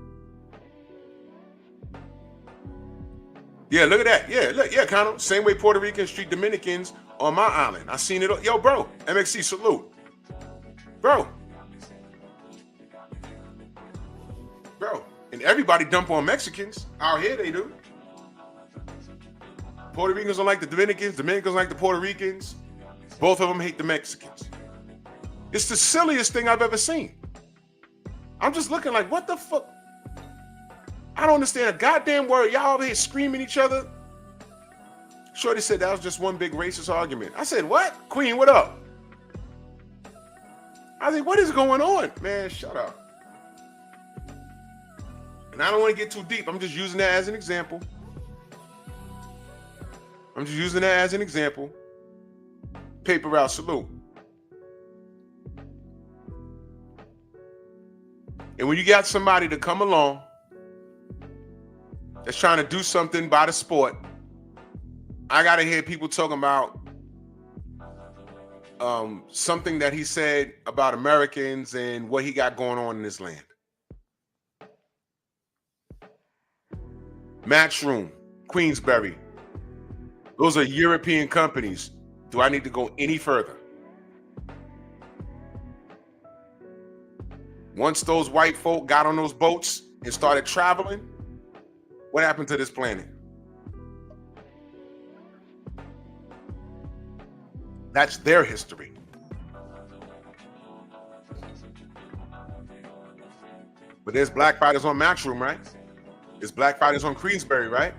Yeah, look at that. Yeah, look, yeah, kind of. Same way Puerto Ricans treat Dominicans on my island. I seen it. Yo, bro, MXC, salute. Bro. And everybody dump on Mexicans. Out here they do. Puerto Ricans don't like the Dominicans. Dominicans don't like the Puerto Ricans. Both of them hate the Mexicans. It's the silliest thing I've ever seen. I'm just looking like, what the fuck? I don't understand a goddamn word. Y'all over here screaming each other. Shorty said that was just one big racist argument. I said, what? Queen, what up? I said, what is going on? Man, shut up. And I don't want to get too deep. I'm just using that as an example. Paper route, salute. And when you got somebody to come along that's trying to do something by the sport, I got to hear people talking about something that he said about Americans and what he got going on in this land. Matchroom, Queensberry. Those are European companies. Do I need to go any further? Once those white folk got on those boats and started traveling, what happened to this planet? That's their history. But there's black fighters on Matchroom, right? There's black fighters on Queensberry, right?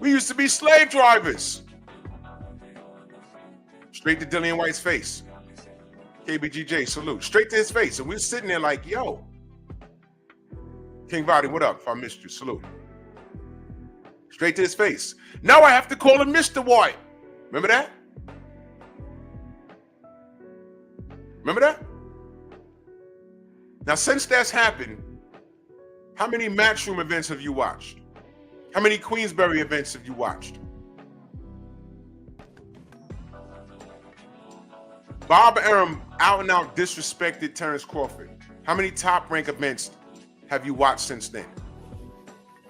We used to be slave drivers. Straight to Dillian White's face. KBGJ, salute. Straight to his face. And we're sitting there like, yo. King Vadi, what up? If I missed you, salute. Straight to his face. Now I have to call him Mr. White. Remember that? Remember that? Now, since that's happened, how many Matchroom events have you watched? How many Queensberry events have you watched? Bob Arum out and out disrespected Terrence Crawford. How many Top Rank events have you watched since then?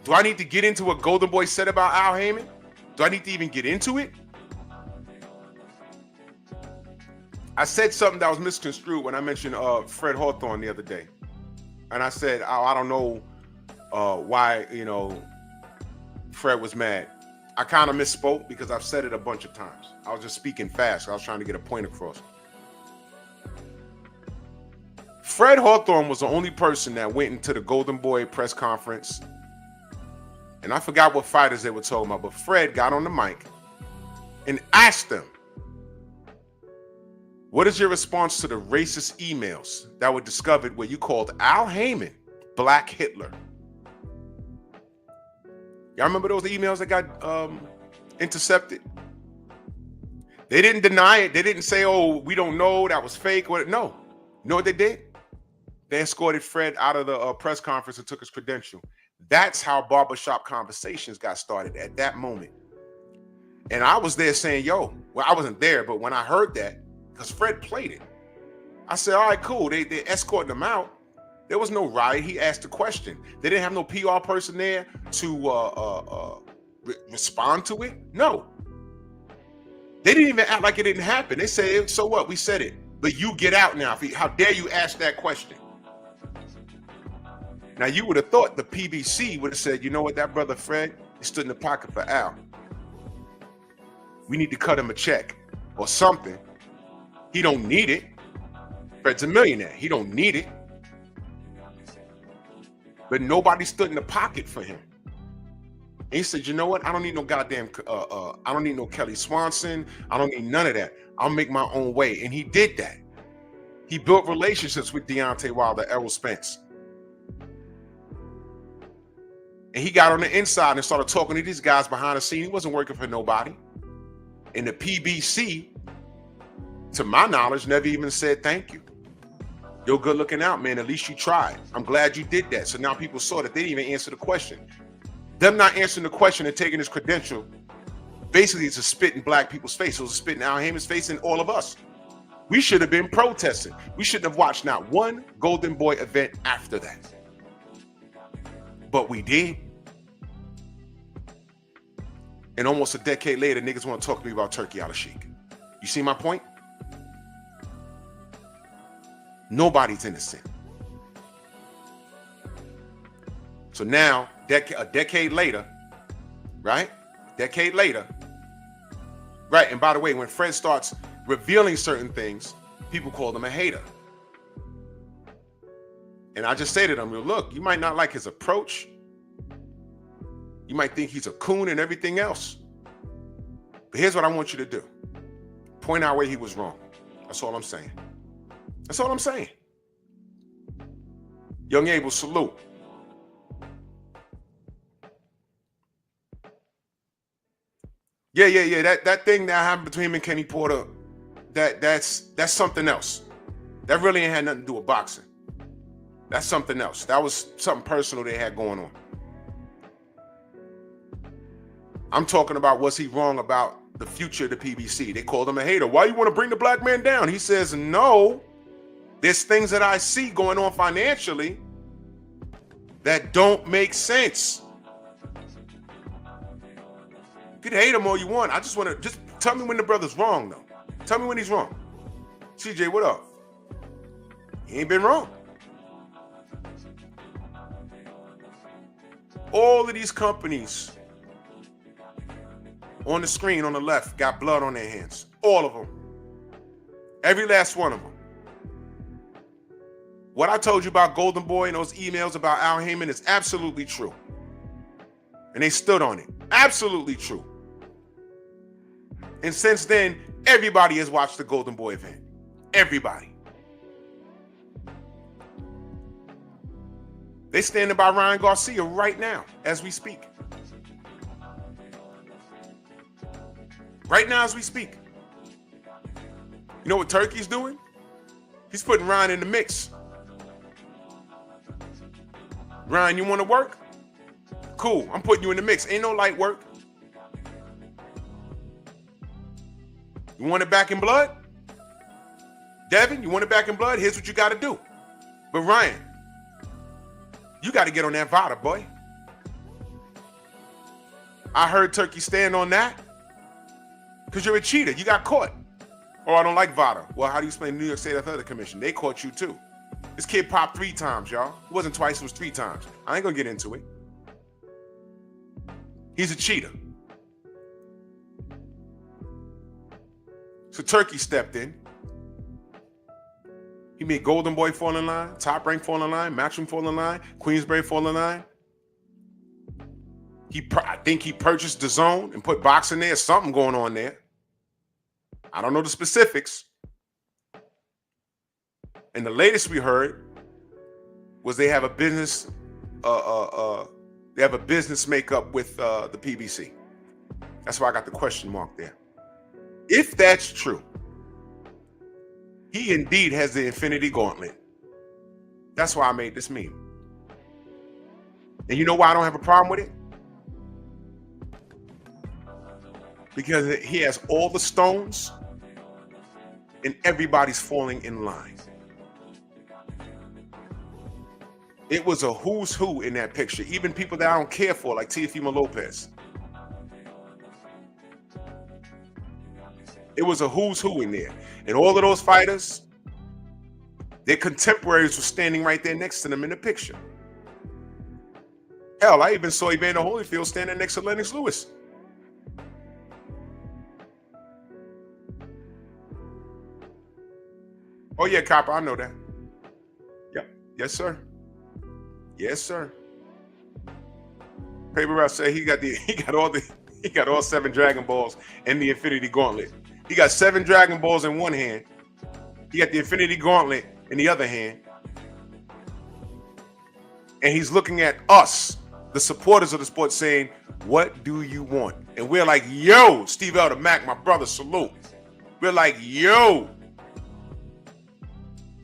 Do I need to get into what Golden Boy said about Al Heyman? Do I need to even get into it? I said something that was misconstrued when I mentioned Fred Hawthorne the other day. And I said, oh, I don't know why, Fred was mad. I kind of misspoke because I've said it a bunch of times. I was just speaking fast. I was trying to get a point across. Fred Hawthorne was the only person that went into the Golden Boy press conference. And I forgot what fighters they were talking about, but Fred got on the mic and asked them, what is your response to the racist emails that were discovered where you called Al Heyman Black Hitler? Y'all remember those emails that got intercepted? They didn't deny it. They didn't say, oh, we don't know, that was fake. No. You know what they did? They escorted Fred out of the press conference and took his credential. That's how barbershop conversations got started at that moment. And I was there saying, yo, well, I wasn't there, but when I heard that, because Fred played it, I said, all right, cool. They escorted him out. There was no riot. He asked the question. They didn't have no PR person there to respond to it. No. They didn't even act like it didn't happen. They said, so what? We said it. But you get out now. How dare you ask that question? Now, you would have thought the PBC would have said, you know what, that brother Fred, he stood in the pocket for Al. We need to cut him a check or something. He don't need it. Fred's a millionaire. He don't need it. But nobody stood in the pocket for him. And he said, you know what? I don't need no goddamn, I don't need no Kelly Swanson. I don't need none of that. I'll make my own way. And he did that. He built relationships with Deontay Wilder, Errol Spence. And he got on the inside and started talking to these guys behind the scene. He wasn't working for nobody. And the PBC, to my knowledge, never even said thank you. You're good looking out, man. At least you tried. I'm glad you did that. So now people saw that they didn't even answer the question. Them not answering the question and taking his credential, basically it's a spit in black people's face. It was a spit in Al Heyman's face and all of us. We should have been protesting. We shouldn't have watched not one Golden Boy event after that. But we did. And almost a decade later, niggas want to talk to me about Turkey Al-Sheikh. You see my point? Nobody's innocent. So now, a decade later, right? Decade later, right? And by the way, when Fred starts revealing certain things, people call him a hater. And I just say to them, look, you might not like his approach. You might think he's a coon and everything else. But here's what I want you to do. Point out where he was wrong. That's all I'm saying. That's all I'm saying. Young Abel, salute. Yeah. That thing that happened between him and Kenny Porter, that's something else. That really ain't had nothing to do with boxing. That's something else. That was something personal they had going on. I'm talking about, was he wrong about the future of the PBC? They called him a hater. Why you want to bring the black man down? He says, no, there's things that I see going on financially that don't make sense. You can hate him all you want. I just want to, just tell me when the brother's wrong, though. Tell me when he's wrong. CJ, what up? He ain't been wrong. All of these companies on the screen on the left got blood on their hands. All of them. Every last one of them. What I told you about Golden Boy and those emails about Al Heyman is absolutely true. And they stood on it. Absolutely true. And since then, everybody has watched the Golden Boy event. Everybody. They're standing by Ryan Garcia right now as we speak. Right now as we speak. You know what Turkey's doing? He's putting Ryan in the mix. Ryan, you want to work? Cool, I'm putting you in the mix. Ain't no light work. You want it back in blood? Devin, you want it back in blood? Here's what you got to do. But Ryan, you got to get on that VADA, boy. I heard Turkey stand on that because you're a cheater. You got caught. Oh, I don't like VADA. Well, how do you explain the New York State Athletic Commission? They caught you too. This kid popped 3 times, y'all. It wasn't twice, it was 3 times. I ain't gonna get into it. He's a cheater. So Turkey stepped in. He made Golden Boy fall in line, Top Rank fall in line, Matchroom fall in line, Queensberry fall in line. I think he purchased the zone and put boxing there. Something going on there. I don't know the specifics. And the latest we heard was they have a business. They have a business makeup with the PBC. That's why I got the question mark there. If that's true, he indeed has the Infinity Gauntlet. That's why I made this meme. And you know why I don't have a problem with it? Because he has all the stones and everybody's falling in line. It was a who's who in that picture. Even people that I don't care for, like Teofimo Lopez. It was a who's who in there. And all of those fighters, their contemporaries were standing right there next to them in the picture. Hell, I even saw Evander Holyfield standing next to Lennox Lewis. Oh yeah, Copper, I know that. Yep. Yes, sir. Yes, sir. Paper Route said he got all 7 Dragon Balls and the Infinity Gauntlet. He got 7 Dragon Balls in one hand. He got the Infinity Gauntlet in the other hand. And he's looking at us, the supporters of the sport, saying, what do you want? And we're like, yo, Steve Elder Mac, my brother, salute. We're like, yo,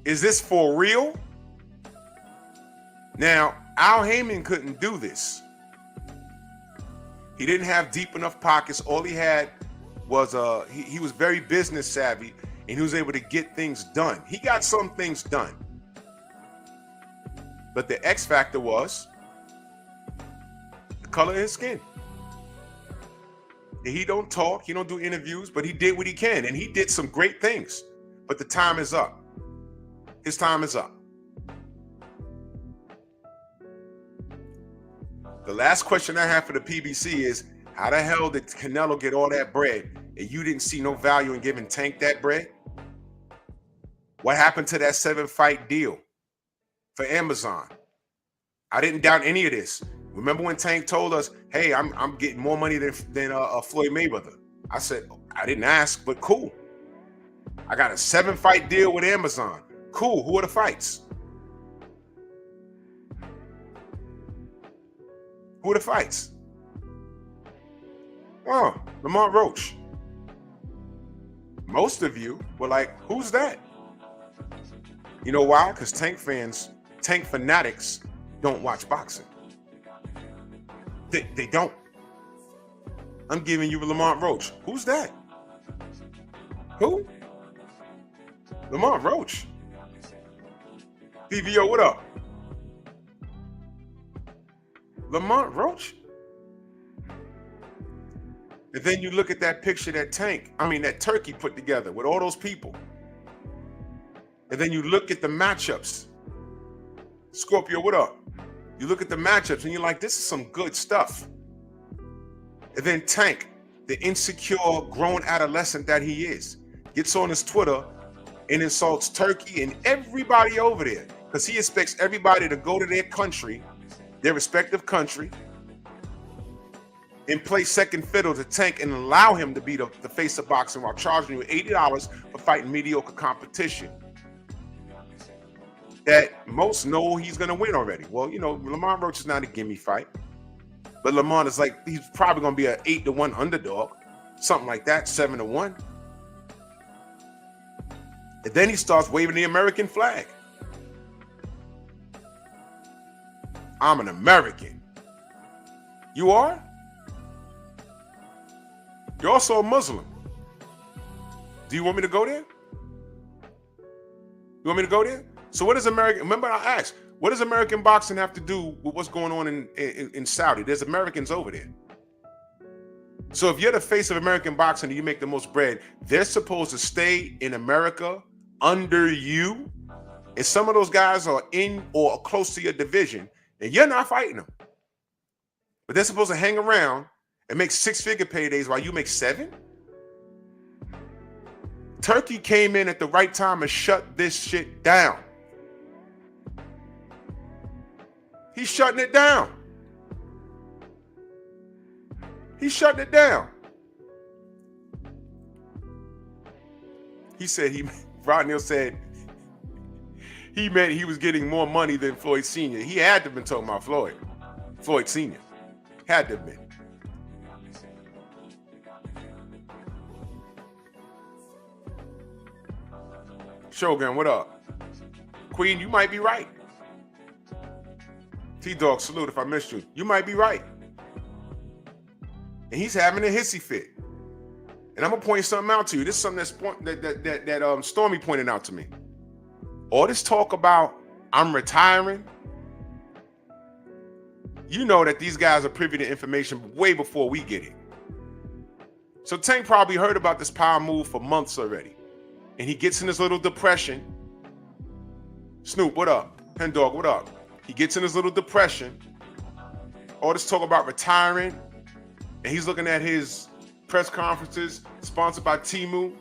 is this for real? Now, Al Heyman couldn't do this. He didn't have deep enough pockets. All he had was he was very business savvy, and he was able to get things done. He got some things done. But the X factor was the color of his skin. And he don't talk, he don't do interviews, but he did what he can, and he did some great things. But the time is up. His time is up. The last question I have for the PBC is, how the hell did Canelo get all that bread and you didn't see no value in giving Tank that bread? What happened to that 7-fight deal for Amazon? I didn't doubt any of this. Remember when Tank told us, hey, I'm getting more money than Floyd Mayweather? I said, I didn't ask, but cool. I got a 7-fight deal with Amazon. Cool, who are the fights? Who are the fights? Oh, Lamont Roach. Most of you were like, who's that? You know why? Because Tank fanatics don't watch boxing. They don't. I'm giving you Lamont Roach. Who's that? Who? Lamont Roach. PVO, what up? Lamont Roach? And then you look at that picture that Turkey put together with all those people. And then you look at the matchups. Scorpio, what up? You look at the matchups and you're like, this is some good stuff. And then Tank, the insecure, grown adolescent that he is, gets on his Twitter and insults Turkey and everybody over there because he expects everybody to go to their country, their respective country, and play second fiddle to Tank and allow him to be the face of boxing while charging you $80 for fighting mediocre competition that most know he's going to win already. Well, you know, Lamont Roach is not a gimme fight, but Lamont is like, he's probably going to be an 8-1 underdog, something like that, 7-1. And then he starts waving the American flag. I'm an American. You are? You're also a Muslim. Do you want me to go there? You want me to go there? So what does American, remember I asked, what does American boxing have to do with what's going on in Saudi? There's Americans over there. So if you're the face of American boxing and you make the most bread, they're supposed to stay in America under you. And some of those guys are in or close to your division, and you're not fighting them. But they're supposed to hang around and make six-figure paydays while you make 7? Turkey came in at the right time and shut this shit down. He's shutting it down. He's shutting it down. He said Rod Neal said he meant he was getting more money than Floyd Sr. He had to have been talking about Floyd Sr. Had to have been. Shogun, what up? Queen, you might be right. T-Dog, salute if I missed you. You might be right. And he's having a hissy fit. And I'm gonna point something out to you. This is something that Stormy pointed out to me. All this talk about I'm retiring. You know that these guys are privy to information way before we get it. So Tank probably heard about this power move for months already. And he gets in this little depression. Snoop, what up? Hen Dog, what up? He gets in his little depression. All this talk about retiring. And he's looking at his press conferences sponsored by Temu.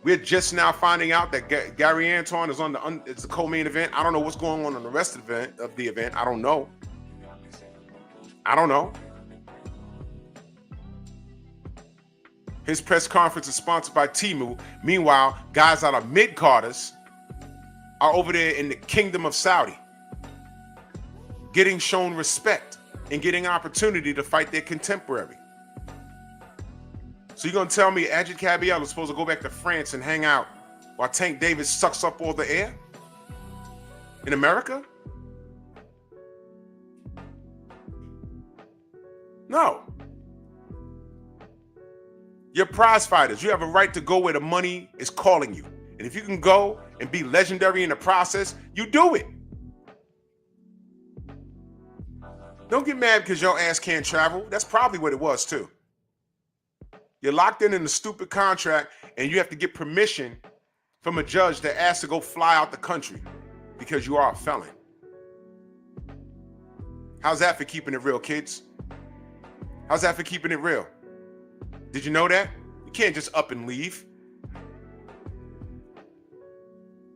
We're just now finding out that Gary Anton is it's the co-main event. I don't know what's going on the rest of the event. I don't know. His press conference is sponsored by Temu. Meanwhile, guys out of mid-carders are over there in the kingdom of Saudi, getting shown respect and getting opportunity to fight their contemporary. So you're going to tell me Ajit Kabiel is supposed to go back to France and hang out while Tank Davis sucks up all the air in America? No. You're prize fighters. You have a right to go where the money is calling you. And if you can go and be legendary in the process, you do it. Don't get mad because your ass can't travel. That's probably what it was too. You're locked in a stupid contract and you have to get permission from a judge that asks to go fly out the country because you are a felon. How's that for keeping it real, kids? How's that for keeping it real? Did you know that? You can't just up and leave.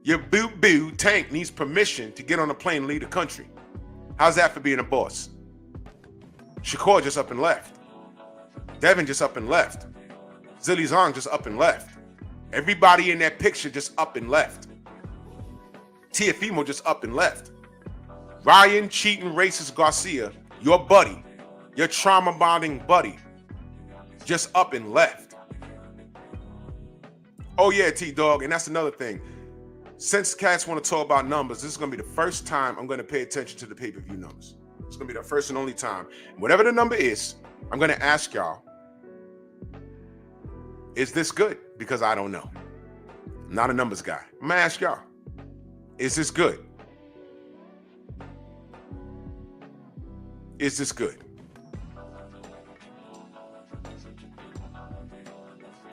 Your boo-boo Tank needs permission to get on a plane and leave the country. How's that for being a boss? Shakur just up and left. Devin just up and left. Zilly Zong just up and left. Everybody in that picture just up and left. Tiafimo just up and left. Ryan cheating racist Garcia, your buddy, your trauma bonding buddy, just up and left. Oh yeah, T-Dog, and that's another thing. Since cats want to talk about numbers, this is going to be the first time I'm going to pay attention to the pay-per-view numbers. It's going to be the first and only time. Whatever the number is, I'm going to ask y'all, is this good? Because I don't know. I'm not a numbers guy. I'm going to ask y'all, is this good? Is this good?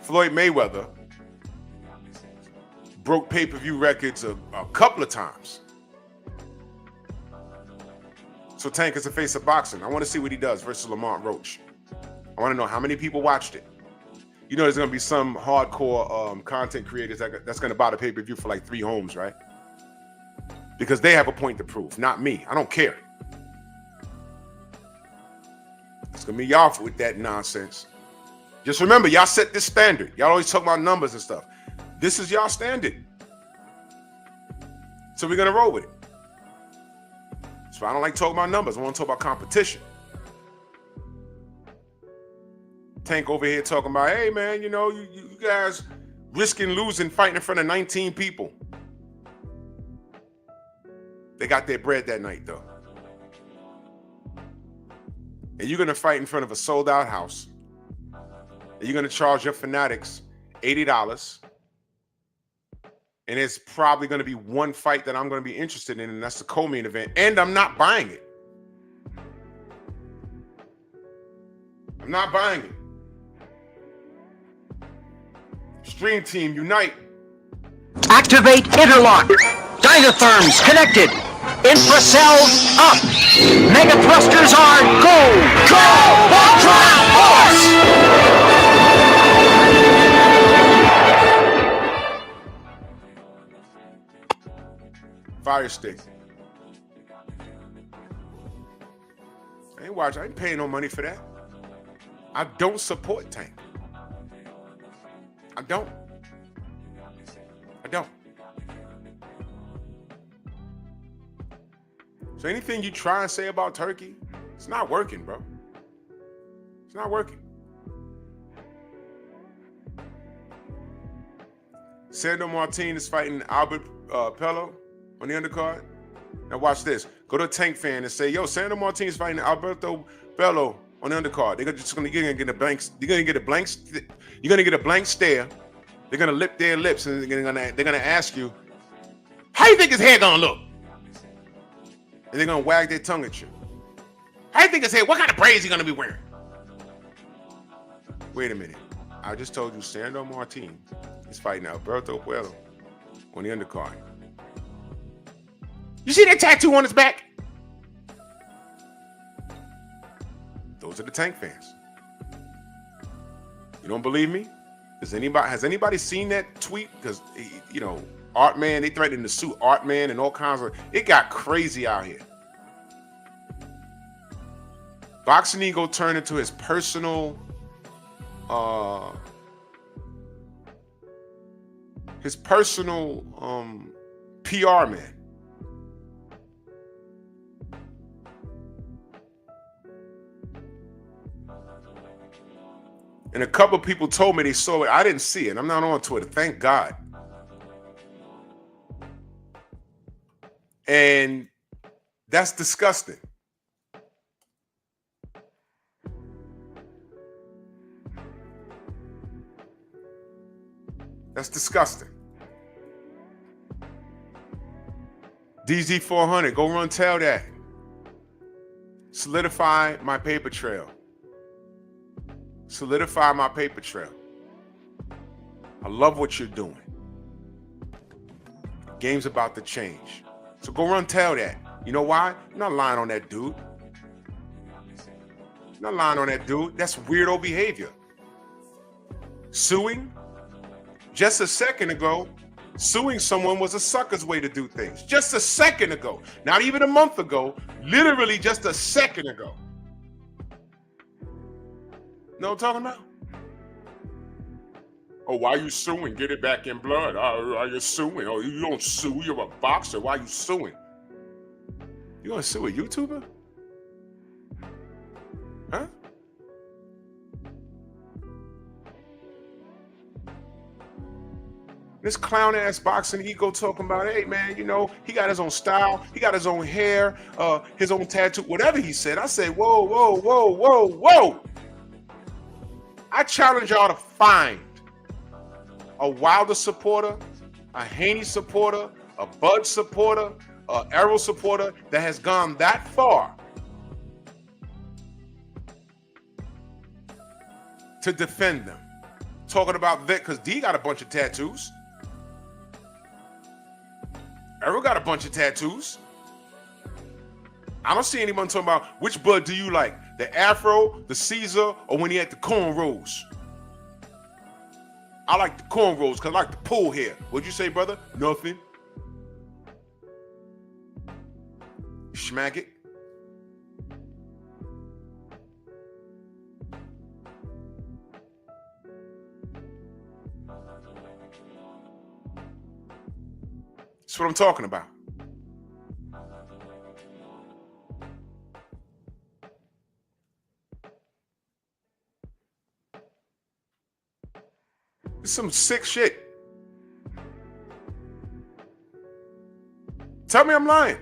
Floyd Mayweather broke pay-per-view records a couple of times. So Tank is the face of boxing. I want to see what he does versus Lamont Roach. I want to know how many people watched it. You know there's going to be some hardcore content creators that's going to buy the pay-per-view for like 3 homes, right? Because they have a point to prove, not me. I don't care. It's going to be y'all with that nonsense. Just remember, y'all set this standard. Y'all always talk about numbers and stuff. This is y'all standard. So we're going to roll with it. So I don't like talking about numbers. I want to talk about competition. Tank over here talking about, hey, man, you know, you guys risking losing fighting in front of 19 people. They got their bread that night, though. And you're going to fight in front of a sold-out house. And you're going to charge your fanatics $80. And it's probably going to be one fight that I'm going to be interested in, and that's the co-main event. And I'm not buying it. I'm not buying it. Stream team, unite. Activate interlock. Dynatherms connected. Infracells up. Mega thrusters are go. Go! Ultra Force! Fire stick. I ain't watching. I ain't paying no money for that. I don't support Tank. I don't. So anything you try and say about Turkey, it's not working, bro. It's not working. Sandro Martin is fighting Albert Pello on the undercard. Now watch this. Go to a Tank fan and say, yo, Sandro Martin is fighting Alberto Pello on the undercard. They're just gonna get a blank. You're gonna get a blank stare. They're gonna lip their lips and they're gonna ask you, how you think his hair gonna look? And they're gonna wag their tongue at you. How you think his hair? What kind of braids he gonna be wearing? Wait a minute. I just told you Sandro Martin is fighting Alberto Puello on the undercard. You see that tattoo on his back? Those are the Tank fans. You don't believe me? Has anybody seen that tweet? Because, you know, Artman, they threatened to sue Artman and all kinds of, it got crazy out here. Boxing Ego turned into his personal, PR man. And a couple people told me they saw it. I didn't see it. I'm not on Twitter. Thank God. And that's disgusting. That's disgusting. DZ400, go run tell that. Solidify my paper trail. Solidify my paper trail. I love what you're doing. The game's about to change. So go run tell that. You know why? You're not lying on that dude. You're not lying on that dude. That's weirdo behavior. Suing? Just a second ago, suing someone was a sucker's way to do things. Just a second ago. Not even a month ago. Literally just a second ago. Know what I'm talking about? Oh, why you suing? Get it back in blood. Are you suing? Oh, you don't sue. You're a boxer. Why you suing? You gonna sue a YouTuber? Huh? This clown ass Boxing Ego talking about, hey man, you know, he got his own style, he got his own hair, his own tattoo, whatever he said. I say, whoa, whoa, whoa, whoa, whoa. I challenge y'all to find a Wilder supporter, a Haney supporter, a Bud supporter, a Errol supporter that has gone that far to defend them. Talking about Vic, because D got a bunch of tattoos. Errol got a bunch of tattoos. I don't see anyone talking about which Bud do you like, the Afro, the Caesar, or when he had the cornrows. I like the cornrows because I like the pull hair. What'd you say, brother? Nothing. Smack it. That's what I'm talking about. It's some sick shit. Tell me I'm lying.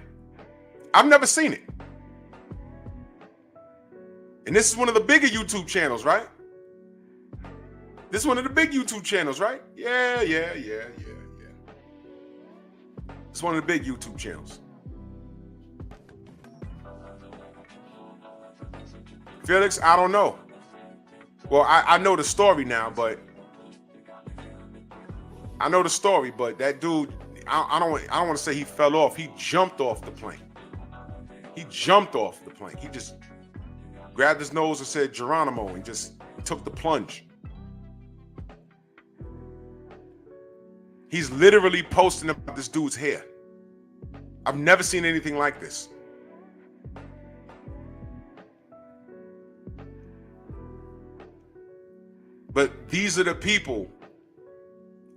I've never seen it. And this is one of the bigger YouTube channels, right? This is one of the big YouTube channels, right? Yeah. It's one of the big YouTube channels. Felix, I don't know. Well, I know the story now, but that dude, I don't want to say he fell off. He jumped off the plane. He just grabbed his nose and said Geronimo and just took the plunge. He's literally posting about this dude's hair. I've never seen anything like this. But these are the people,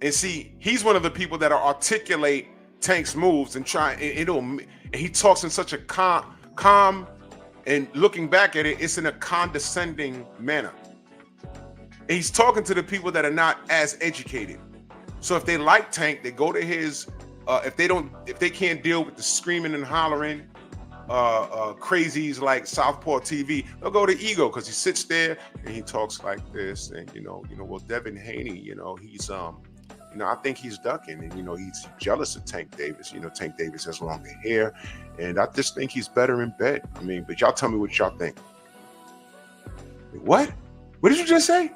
and see, he's one of the people that articulate Tank's moves and and he talks in such a calm, and looking back at it, it's in a condescending manner. And he's talking to the people that are not as educated. So if they like Tank, they go to his. If they can't deal with the screaming and hollering, crazies like Southpaw TV, they'll go to Ego because he sits there and he talks like this. And well, Devin Haney, he's I think he's ducking, and he's jealous of Tank Davis. Tank Davis has longer hair, and I just think he's better in bed. I mean, but y'all tell me what y'all think. What? What did you just say?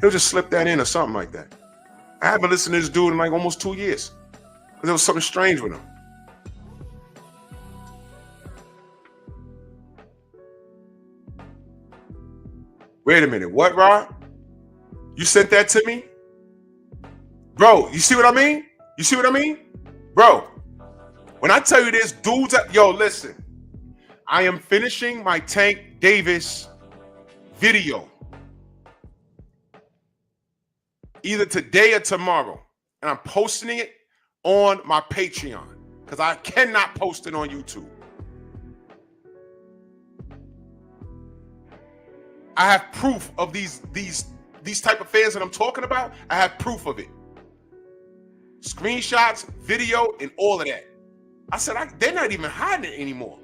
He'll just slip that in or something like that. I haven't listened to this dude in like almost 2 years because there was something strange with him. Wait a minute. What, Rod? You sent that to me? Bro, you see what I mean? Bro, when I tell you this, dudes, yo, listen. I am finishing my Tank Davis video either today or tomorrow, and I'm posting it on my Patreon because I cannot post it on YouTube. I have proof of these type of fans that I'm talking about. I have proof of it. Screenshots, video, and all of that. I said, they're not even hiding it anymore.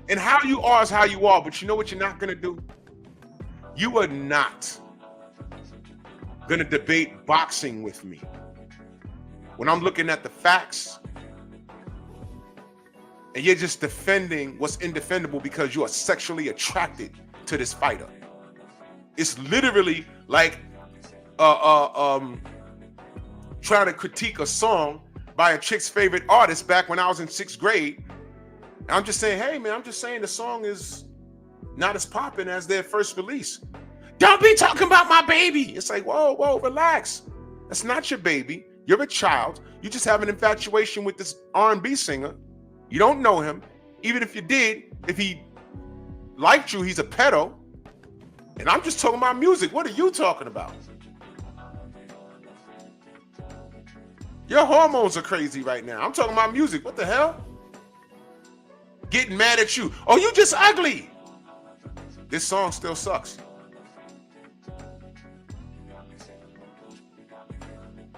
And how you are is how you are, but you know what you're not going to do? You are not going to debate boxing with me. When I'm looking at the facts, and you're just defending what's indefendable because you are sexually attracted to this fighter. It's literally like trying to critique a song by a chick's favorite artist back when I was in 6th grade. And I'm just saying, hey man, I'm just saying the song is not as popping as their first release. Don't be talking about my baby. It's like, whoa, relax. That's not your baby. You're a child. You just have an infatuation with this R&B singer. You don't know him. Even if you did, if he liked you, he's a pedo. And I'm just talking about music. What are you talking about? Your hormones are crazy right now. I'm talking about music. What the hell? Getting mad at you. Oh, you just ugly. This song still sucks.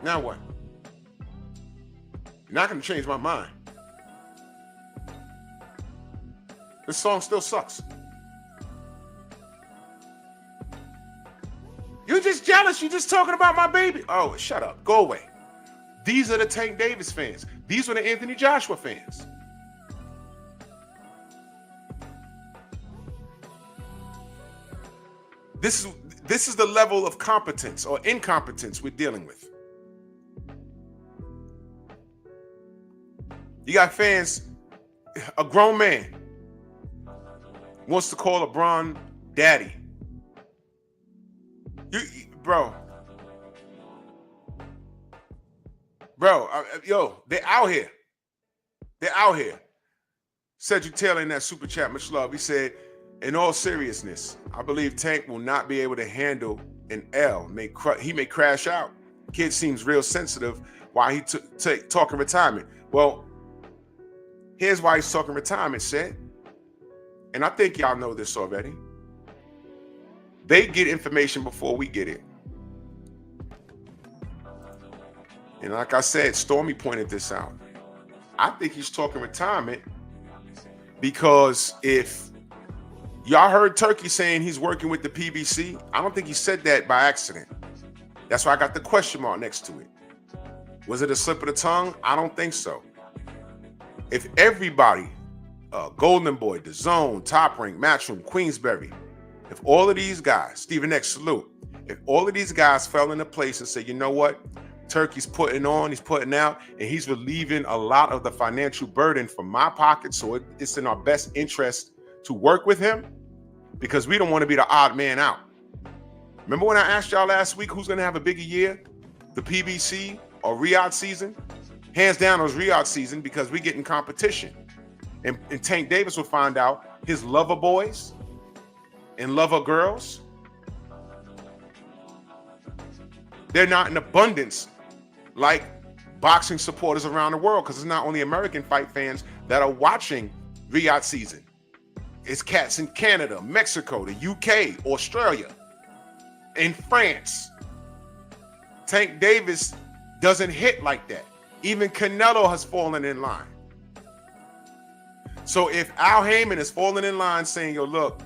Now what? You're not going to change my mind. This song still sucks. You're just jealous. You're just talking about my baby. Oh, shut up. Go away. These are the Tank Davis fans. These were the Anthony Joshua fans. This is the level of competence or incompetence we're dealing with. You got fans, a grown man wants to call LeBron daddy. Bro, yo, they're out here. Cedric Taylor in that super chat, much love. He said, in all seriousness, I believe Tank will not be able to handle an L. He may crash out. Kid seems real sensitive while he talking retirement. Well, here's why he's talking retirement, Seth. And I think y'all know this already. They get information before we get it. And like I said, Stormy pointed this out. I think he's talking retirement Because if y'all heard Turkey saying he's working with the PBC, I don't think he said that by accident. That's why I got the question mark next to it. Was it a slip of the tongue? I don't think so. If everybody, Golden Boy, The Zone, Top Rank, Matchroom, Queensberry, if all of these guys, Stephen X, salute, if all of these guys fell into place and said, you know what, Turkey's putting on, he's putting out, and he's relieving a lot of the financial burden from my pocket, so it's in our best interest to work with him, because we don't want to be the odd man out. Remember when I asked y'all last week who's going to have a bigger year, the PBC or Riyadh season? Hands down, it was Riyadh season, because we get in competition. And Tank Davis will find out his lover boys and lover girls, they're not in abundance like boxing supporters around the world, because it's not only American fight fans that are watching Riyadh season. It's cats in Canada, Mexico, the UK, Australia, in France. Tank Davis doesn't hit like that. Even Canelo has fallen in line. So if Al Heyman is falling in line saying, yo, look,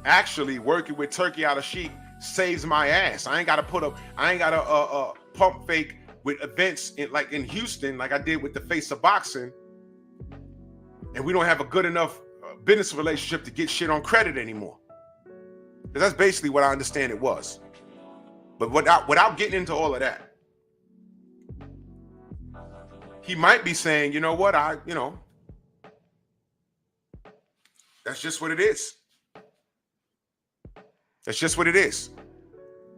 actually working with Turkey Al Sheikh saves my ass. I ain't got to pump fake with events like in Houston, like I did with the Face of Boxing. And we don't have a good enough business relationship to get shit on credit anymore. Because that's basically what I understand it was. But without getting into all of that, he might be saying, you know what, that's just what it is. That's just what it is.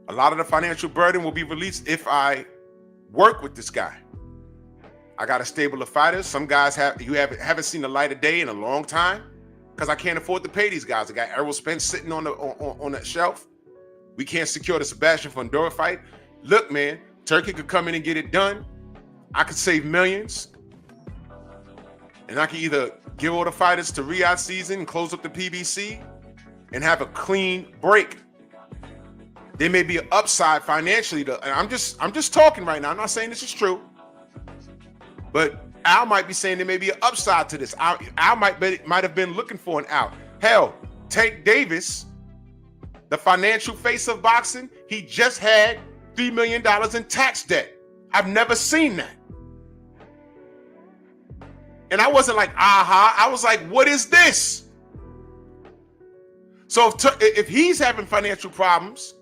A lot of the financial burden will be released if I work with this guy. I got a stable of fighters. Some guys haven't seen the light of day in a long time, because I can't afford to pay these guys. I got Errol Spence sitting on the shelf. We can't secure the Sebastian Fundora fight. Look, man, Turkey could come in and get it done. I could save millions. And I can either give all the fighters to Riyadh season and close up the PBC and have a clean break. There may be an upside financially. I'm just talking right now. I'm not saying this is true. But Al might be saying there may be an upside to this. Al might have been looking for an out. Hell, Tank Davis, the financial face of boxing, he just had $3 million in tax debt. I've never seen that. And I wasn't like, aha. I was like, what is this? So if he's having financial problems,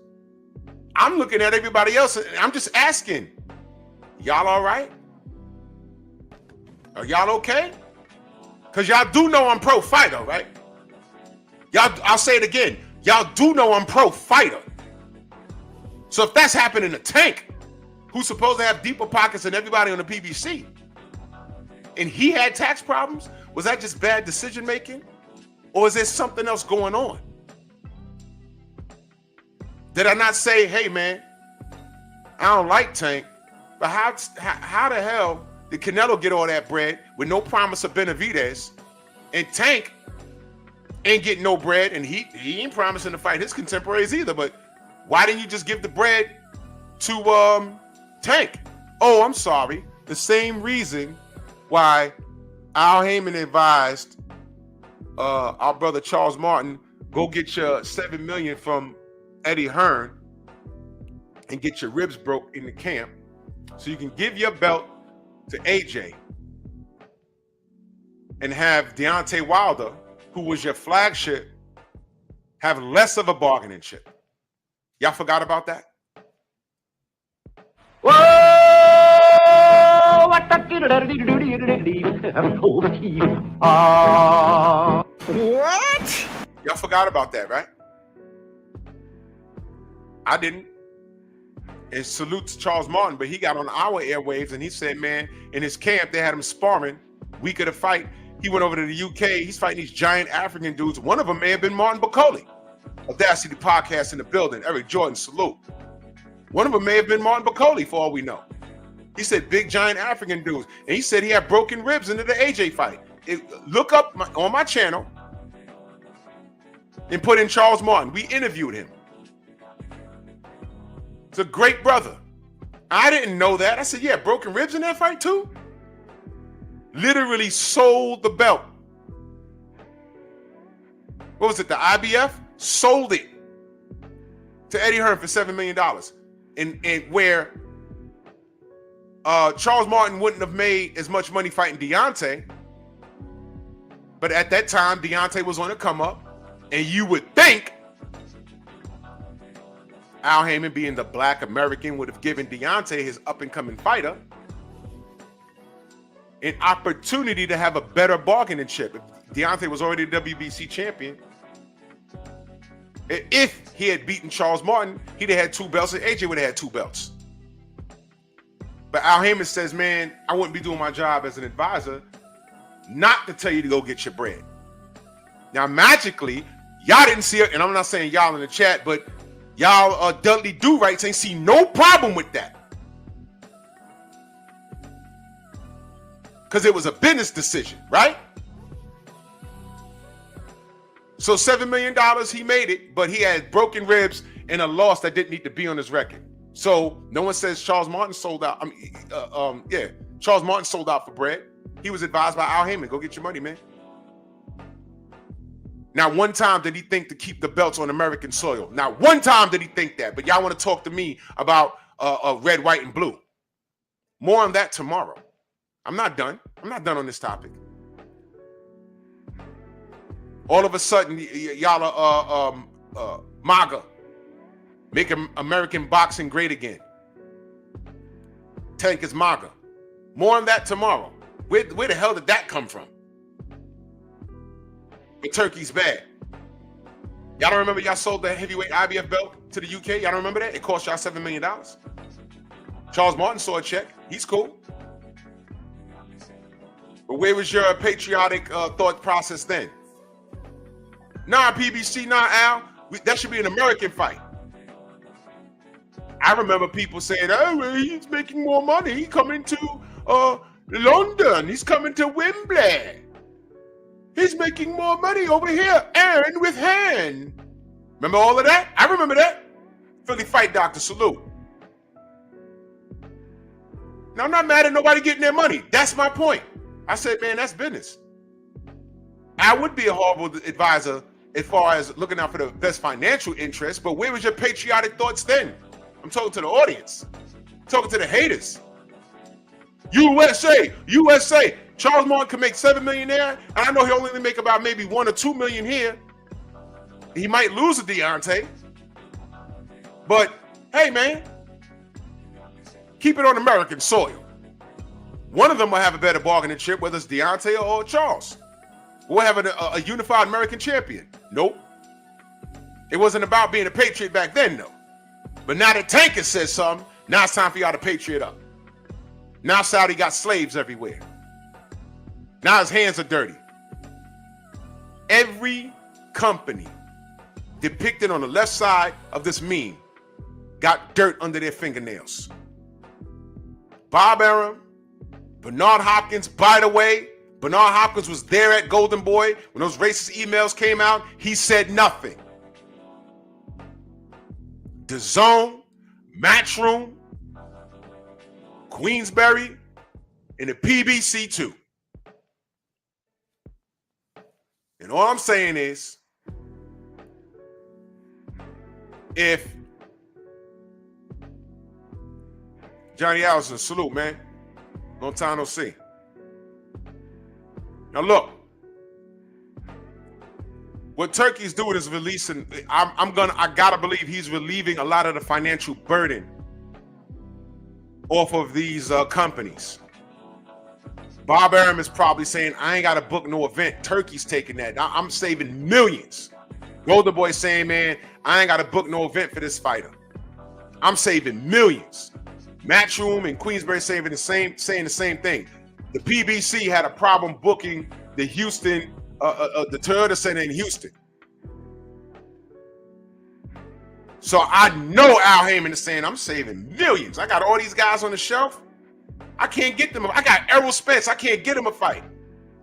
I'm looking at everybody else and I'm just asking, y'all all right? Are y'all okay? Because y'all do know I'm pro fighter, right? I'll say it again. Y'all do know I'm pro fighter. So if that's happening to Tank, who's supposed to have deeper pockets than everybody on the PBC, and he had tax problems, was that just bad decision making? Or is there something else going on? Did I not say, hey man, I don't like Tank, but how the hell did Canelo get all that bread with no promise of Benavidez, and Tank ain't getting no bread, and he ain't promising to fight his contemporaries either? But why didn't you just give the bread to Tank? Oh, I'm sorry. The same reason why Al Heyman advised our brother Charles Martin, go get your $7 million from Eddie Hearn and get your ribs broke in the camp so you can give your belt to AJ and have Deontay Wilder, who was your flagship, have less of a bargaining chip. Y'all forgot about that? Whoa! What Y'all forgot about that, right? I didn't. And salute to Charles Martin, but he got on our airwaves and he said, man, in his camp, they had him sparring week of the fight. He went over to the UK. He's fighting these giant African dudes. One of them may have been Martin Bacoli. Audacity Podcast in the building. Eric Jordan, salute. One of them may have been Martin Bacoli, for all we know. He said big, giant African dudes. And he said he had broken ribs into the AJ fight. Look up on my channel and put in Charles Martin. We interviewed him. It's a great brother. I didn't know that. I said, yeah, broken ribs in that fight too? Literally sold the belt what was it? The IBF sold it to Eddie Hearn for $7 million. And where Charles Martin wouldn't have made as much money fighting Deontay. But at that time, Deontay was on the come up. And you would think Al Haymon, being the black American, would have given Deontay, his up-and-coming fighter, an opportunity to have a better bargaining chip. If Deontay was already the WBC champion, if he had beaten Charles Martin, he'd have had 2 belts, and AJ would have had 2 belts. But Al Haymon says, man, I wouldn't be doing my job as an advisor not to tell you to go get your bread. Now, magically, y'all didn't see it, and I'm not saying y'all in the chat, but y'all Dudley Do-Rights ain't see no problem with that. Because it was a business decision, right? So $7 million, he made it, but he had broken ribs and a loss that didn't need to be on his record. So no one says Charles Martin sold out. Charles Martin sold out for bread. He was advised by Al Haymon, go get your money, man. Now, one time did he think to keep the belts on American soil. Now, one time did he think that. But y'all want to talk to me about red, white, and blue. More on that tomorrow. I'm not done. I'm not done on this topic. All of a sudden, y'all are MAGA. Make American boxing great again. Tank is MAGA. More on that tomorrow. Where the hell did that come from? But Turkey's bad. Y'all don't remember y'all sold the heavyweight IBF belt to the UK? Y'all don't remember that? It cost y'all $7 million. Charles Martin saw a check. He's cool. But where was your patriotic thought process then? Nah, PBC, nah, Al. That should be an American fight. I remember people saying, oh, well, he's making more money. He's coming to London. He's coming to Wembley. He's making more money over here, hand with hand. Remember all of that? I remember that. Philly Fight Doctor, salute. Now, I'm not mad at nobody getting their money. That's my point. I said, man, that's business. I would be a horrible advisor as far as looking out for the best financial interest, but where was your patriotic thoughts then? I'm talking to the audience. I'm talking to the haters. USA, USA. Charles Martin can make $7 million there, and I know he'll only make about maybe $1 or $2 million here. He might lose to Deontay. But, hey, man, keep it on American soil. One of them will have a better bargaining chip, whether it's Deontay or Charles. We'll have a unified American champion. Nope. It wasn't about being a patriot back then, though. But now that Tank has said something, now it's time for y'all to patriot up. Now Saudi got slaves everywhere. Now his hands are dirty. Every company depicted on the left side of this meme got dirt under their fingernails. Bob Arum, Bernard Hopkins. By the way, Bernard Hopkins was there at Golden Boy when those racist emails came out. He said nothing. DAZN, Matchroom, Queensberry, and the PBC too. And all I'm saying is, if Johnny Allison, salute, man. Long time no see. Now look, what Turkey's doing is releasing. I gotta believe he's relieving a lot of the financial burden off of these companies. Bob Arum is probably saying, I ain't gotta book no event. Turkey's taking that. I'm saving millions. Golden Boy saying, man, I ain't gotta book no event for this fighter. I'm saving millions. Matchroom and Queensberry saying the same thing. The PBC had a problem booking the Houston, the Toyota Center in Houston. So I know Al Haymon is saying, I'm saving millions. I got all these guys on the shelf. I can't get them. I got Errol Spence. I can't get him a fight.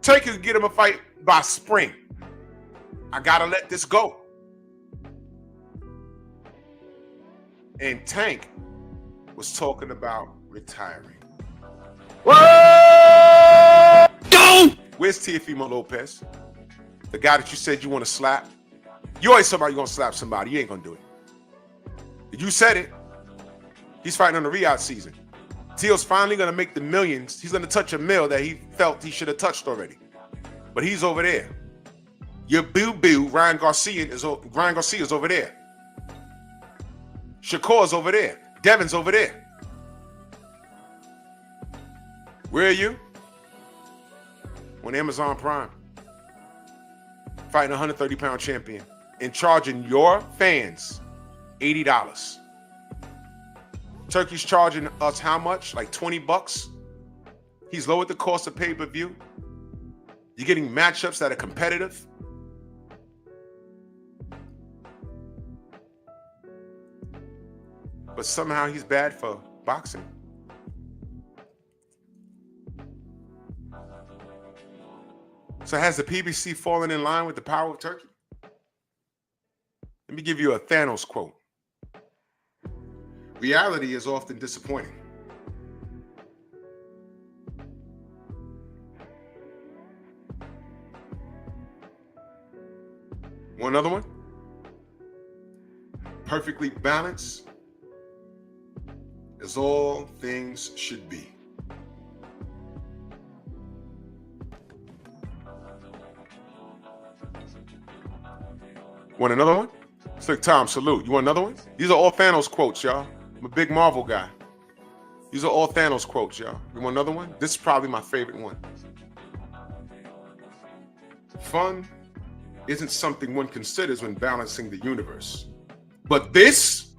Turkey can get him a fight by spring. I gotta let this go. And Tank was talking about retiring. Whoa! Where's Teofimo Lopez? The guy that you said you want to slap? You always somebody gonna slap somebody. You ain't gonna do it. You said it. He's fighting on the Riyadh season. Teal's finally gonna make the millions. He's gonna touch a mill that he felt he should have touched already. But he's over there. Your boo-boo, Ryan Garcia is over there. Shakur's over there. Devin's over there. Where are you? On Amazon Prime. Fighting a 130-pound champion and charging your fans $80. Turkey's charging us how much? Like $20? He's lowered the cost of pay-per-view. You're getting matchups that are competitive. But somehow he's bad for boxing. So has the PBC fallen in line with the power of Turkey? Let me give you a THANOS quote. Reality is often disappointing. Want another one? Perfectly balanced as all things should be. Want another one? Slick Tom, salute. You want another one? These are all THANOS quotes, y'all. I'm a big Marvel guy. These are all THANOS quotes, y'all. You want another one? This is probably my favorite one. Fun isn't something one considers when balancing the universe. But this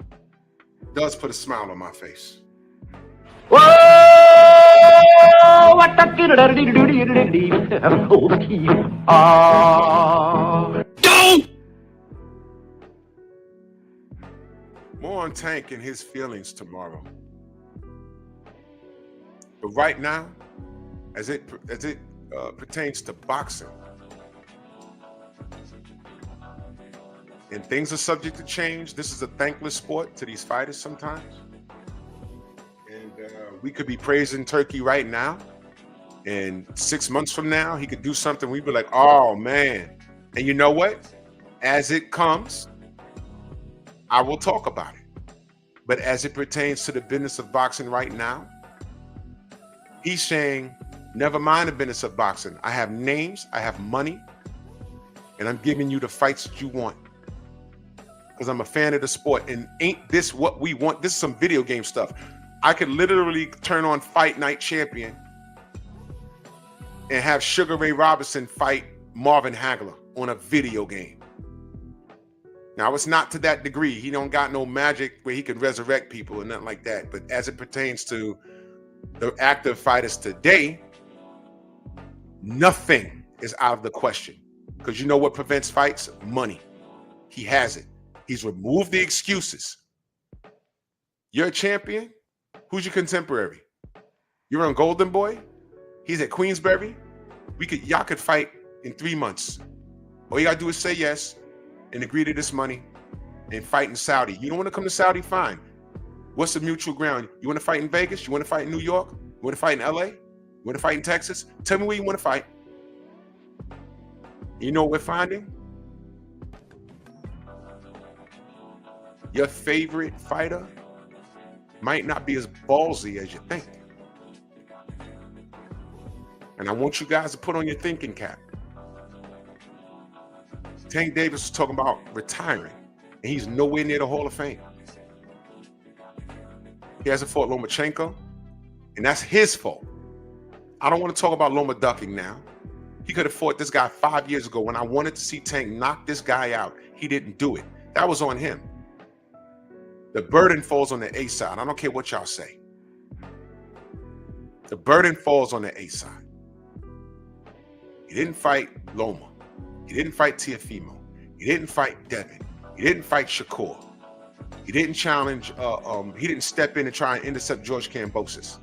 does put a smile on my face. Whoa! What the More on Tank and his feelings tomorrow. But right now, as it pertains to boxing, and things are subject to change. This is a thankless sport to these fighters sometimes. And we could be praising Turkey right now. And 6 months from now, he could do something. We'd be like, oh, man. And you know what? As it comes, I will talk about it. But as it pertains to the business of boxing right now, he's saying, never mind the business of boxing. I have names, I have money, and I'm giving you the fights that you want. Because I'm a fan of the sport. And ain't this what we want? This is some video game stuff. I could literally turn on Fight Night Champion and have Sugar Ray Robinson fight Marvin Hagler on a video game. Now, it's not to that degree. He don't got no magic where he can resurrect people and nothing like that. But as it pertains to the active fighters today, nothing is out of the question. Because you know what prevents fights? Money. He has it. He's removed the excuses. You're a champion? Who's your contemporary? You're on Golden Boy? He's at Queensberry? Y'all could fight in 3 months. All you gotta do is say yes and agree to this money and fight in Saudi. You don't want to come to Saudi? Fine. What's the mutual ground? You want to fight in Vegas? You want to fight in New York? You want to fight in LA? You want to fight in Texas? Tell me where you want to fight. You know what we're finding? Your favorite fighter might not be as ballsy as you think. And I want you guys to put on your thinking cap. Tank Davis was talking about retiring, and he's nowhere near the Hall of Fame. He hasn't fought Lomachenko, and that's his fault. I don't want to talk about Loma ducking now. He could have fought this guy 5 years ago when I wanted to see Tank knock this guy out. He didn't do it. That was on him. The burden falls on the A side. I don't care what y'all say. The burden falls on the A side. He didn't fight Loma. He didn't fight Teofimo. He didn't fight Devin. He didn't fight Shakur. He didn't challenge, he didn't step in and try and intercept George Kambosos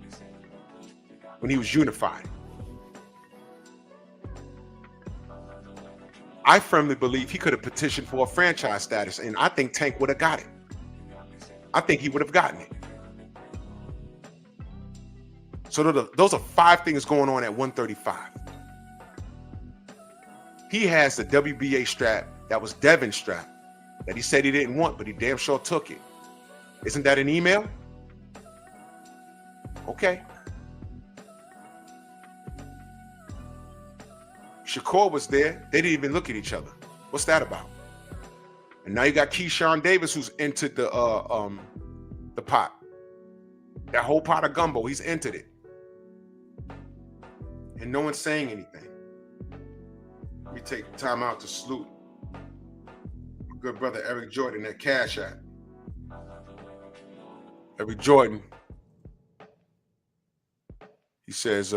when he was unified. I firmly believe he could have petitioned for a franchise status, and I think Tank would have got it. I think he would have gotten it. So those are 5 things going on at 135. He has the WBA strap That was Devin's strap that he said he didn't want, but he damn sure took it. Isn't that an email? Okay. Shakur was there. They didn't even look at each other. What's that about? And now you got Keyshawn Davis who's entered the pot. That whole pot of gumbo, he's entered it. And no one's saying anything. Let me take the time out to salute my good brother Eric Jordan at Cash App. Eric Jordan, he says,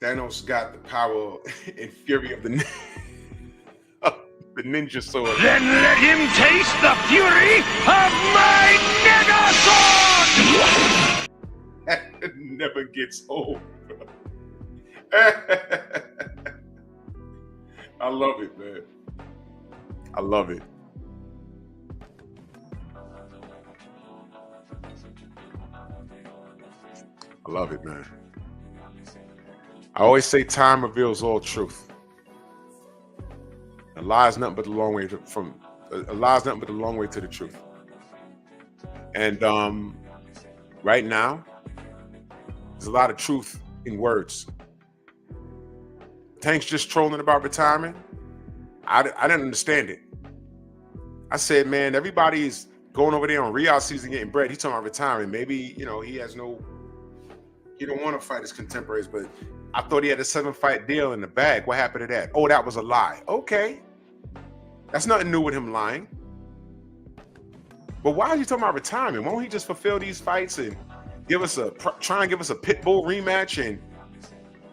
Thanos got the power and fury of the ninja sword. Then let him taste the fury of my Mega Sword! That never gets old. I love it, man. I love it. I love it, man. I always say time reveals all truth. A lie is nothing but the long way to the truth. And right now, there's a lot of truth in words. Tank's just trolling about retirement. I didn't understand it. I said, man, everybody's going over there on Riyadh season getting bread. He's talking about retiring. Maybe, he don't want to fight his contemporaries, but I thought he had a 7-fight deal in the bag. What happened to that? Oh, that was a lie. Okay. That's nothing new with him lying. But why are you talking about retirement? Why don't he just fulfill these fights and try and give us a pit bull rematch and,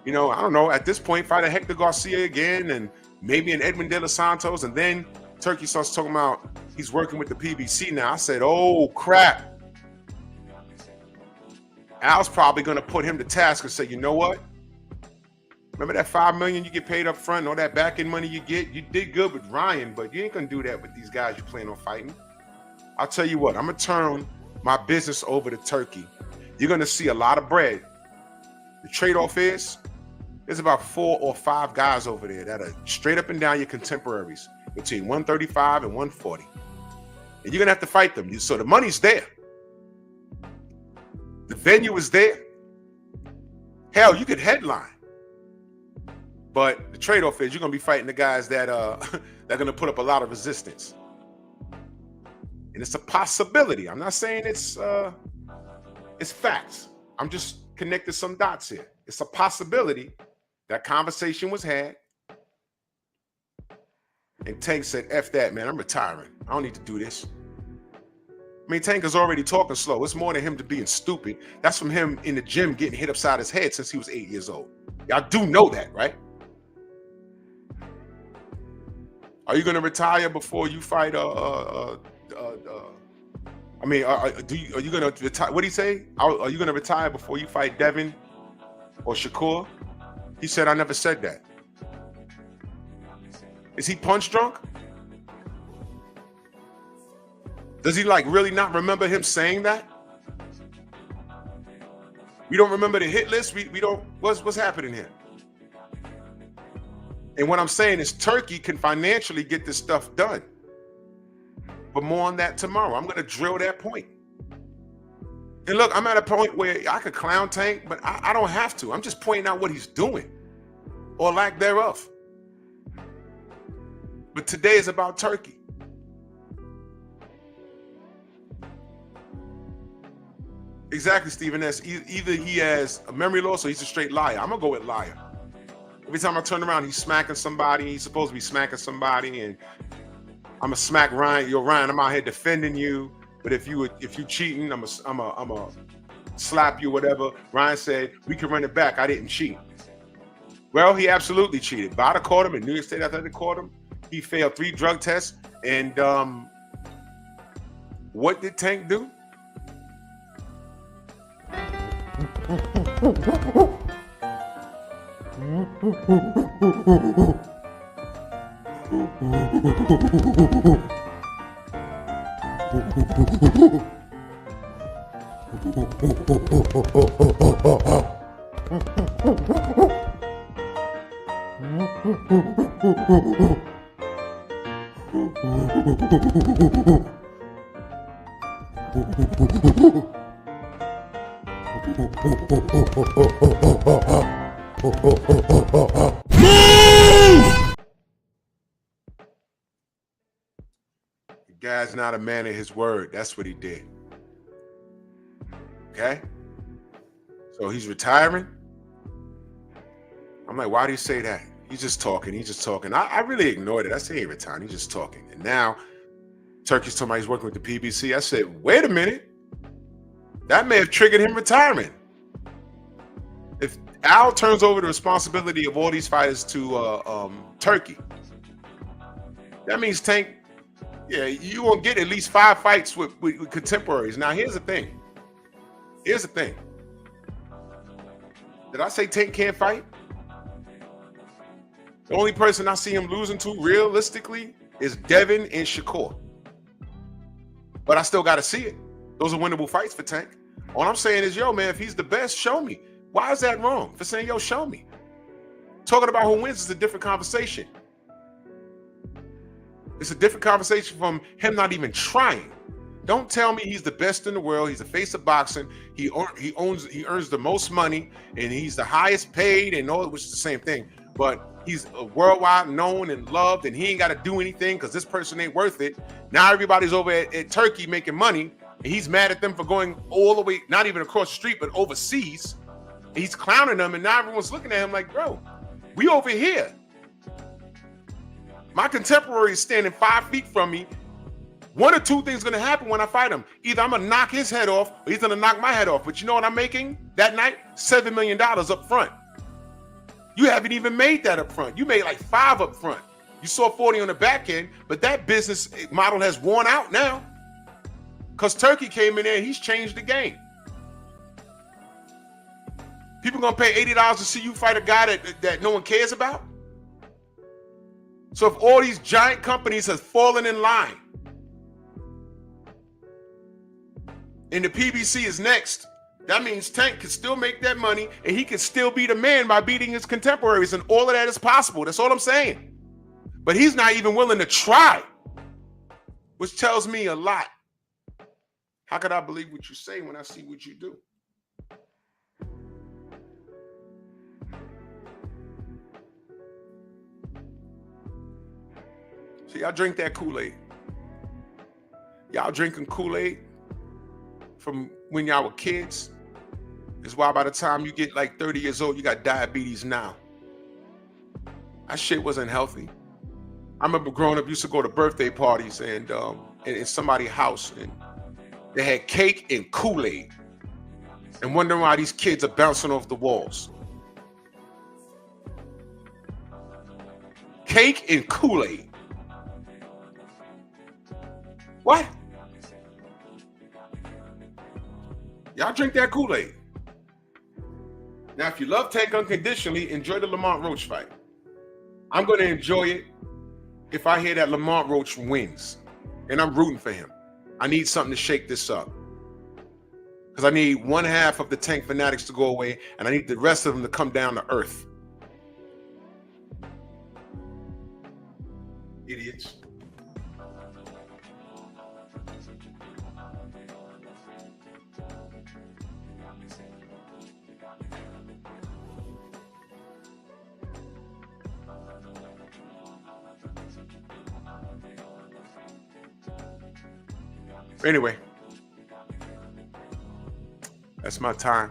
I don't know, at this point, fight a Hector Garcia again and maybe an Edwin De Los Santos, and then Turkey starts talking about he's working with the PBC now. I said, oh, crap. Al's probably going to put him to task and say, you know what? Remember that $5 million you get paid up front, all that back end money you get? You did good with Ryan, but you ain't going to do that with these guys you plan on fighting. I'll tell you what, I'm going to turn my business over to Turkey. You're going to see a lot of bread. The trade-off is there's about 4 or 5 guys over there that are straight up and down your contemporaries between 135 and 140. And you're going to have to fight them. So the money's there. The venue is there. Hell, you could headline. But the trade-off is you're going to be fighting the guys that are going to put up a lot of resistance. And it's a possibility. I'm not saying it's facts. I'm just connecting some dots here. It's a possibility that conversation was had. And Tank said, F that, man. I'm retiring. I don't need to do this. I mean, Tank is already talking slow. It's more than him to being stupid. That's from him in the gym getting hit upside his head since he was 8 years old. Y'all do know that, right? Are you going to retire before you fight? Are you going to retire? What did he say? Are you going to retire before you fight Devin or Shakur? He said, I never said that. Is he punch drunk? Does he really not remember him saying that? We don't remember the hit list. We don't. What's happening here? And what I'm saying is Turkey can financially get this stuff done. But more on that tomorrow. I'm going to drill that point. And look, I'm at a point where I could clown Tank, but I don't have to. I'm just pointing out what he's doing or lack thereof. But today is about Turkey. Exactly, Stephen S. Either he has a memory loss or he's a straight liar. I'm going to go with liar. Every time I turn around, he's smacking somebody. He's supposed to be smacking somebody, and I'm gonna smack Ryan. Yo, Ryan, I'm out here defending you. But if you cheating, I'm a slap you, whatever. Ryan said we can run it back. I didn't cheat. Well, he absolutely cheated. Bada caught him, and New York State Athletic caught him. He failed 3 drug tests, and what did Tank do? The guy's not a man of his word. That's what he did. Okay? So he's retiring. I'm like, why do you say that? He's just talking. He's just talking. I really ignored it. I said, he ain't retiring. He's just talking. And now Turkey's talking about he's working with the PBC. I said, wait a minute. That may have triggered him retiring. If Al turns over the responsibility of all these fighters to Turkey, that means Tank, yeah, you won't get at least 5 fights with contemporaries. Now, here's the thing. Here's the thing. Did I say Tank can't fight? The only person I see him losing to realistically is Devin and Shakur. But I still got to see it. Those are winnable fights for Tank. All I'm saying is, yo, man, if he's the best, show me. Why is that wrong? For saying, yo, show me. Talking about who wins is a different conversation. It's a different conversation from him not even trying. Don't tell me he's the best in the world. He's the face of boxing. He earns the most money, and he's the highest paid, and all, which is the same thing. But he's worldwide known and loved, and he ain't got to do anything because this person ain't worth it. Now everybody's over at Turkey making money, and he's mad at them for going all the way, not even across the street, but overseas. And he's clowning them, and now everyone's looking at him like, bro, we over here. My contemporary is standing 5 feet from me. One or two things going to happen when I fight him. Either I'm going to knock his head off, or he's going to knock my head off. But you know what I'm making that night? $7 million up front. You haven't even made that up front. You made like 5 up front. You saw 40 on the back end, but that business model has worn out now because Turkey came in there and he's changed the game. People going to pay $80 to see you fight a guy that no one cares about? So if all these giant companies have fallen in line and the PBC is next, that means Tank can still make that money and he can still be the man by beating his contemporaries, and all of that is possible. That's all I'm saying. But he's not even willing to try, which tells me a lot. How could I believe what you say when I see what you do? See, y'all drink that Kool-Aid. Y'all drinking Kool-Aid from when y'all were kids. Is why by the time you get like 30 years old, you got diabetes now. That shit wasn't healthy. I remember growing up, used to go to birthday parties and in somebody's house, and they had cake and Kool-Aid, and wondering why these kids are bouncing off the walls. Cake and Kool-Aid. What? Y'all drink that Kool-Aid. Now, if you love Tank unconditionally, enjoy the Lamont Roach fight. I'm going to enjoy it if I hear that Lamont Roach wins. And I'm rooting for him. I need something to shake this up. Because I need one half of the Tank fanatics to go away, and I need the rest of them to come down to earth. Idiots. Anyway, that's my time.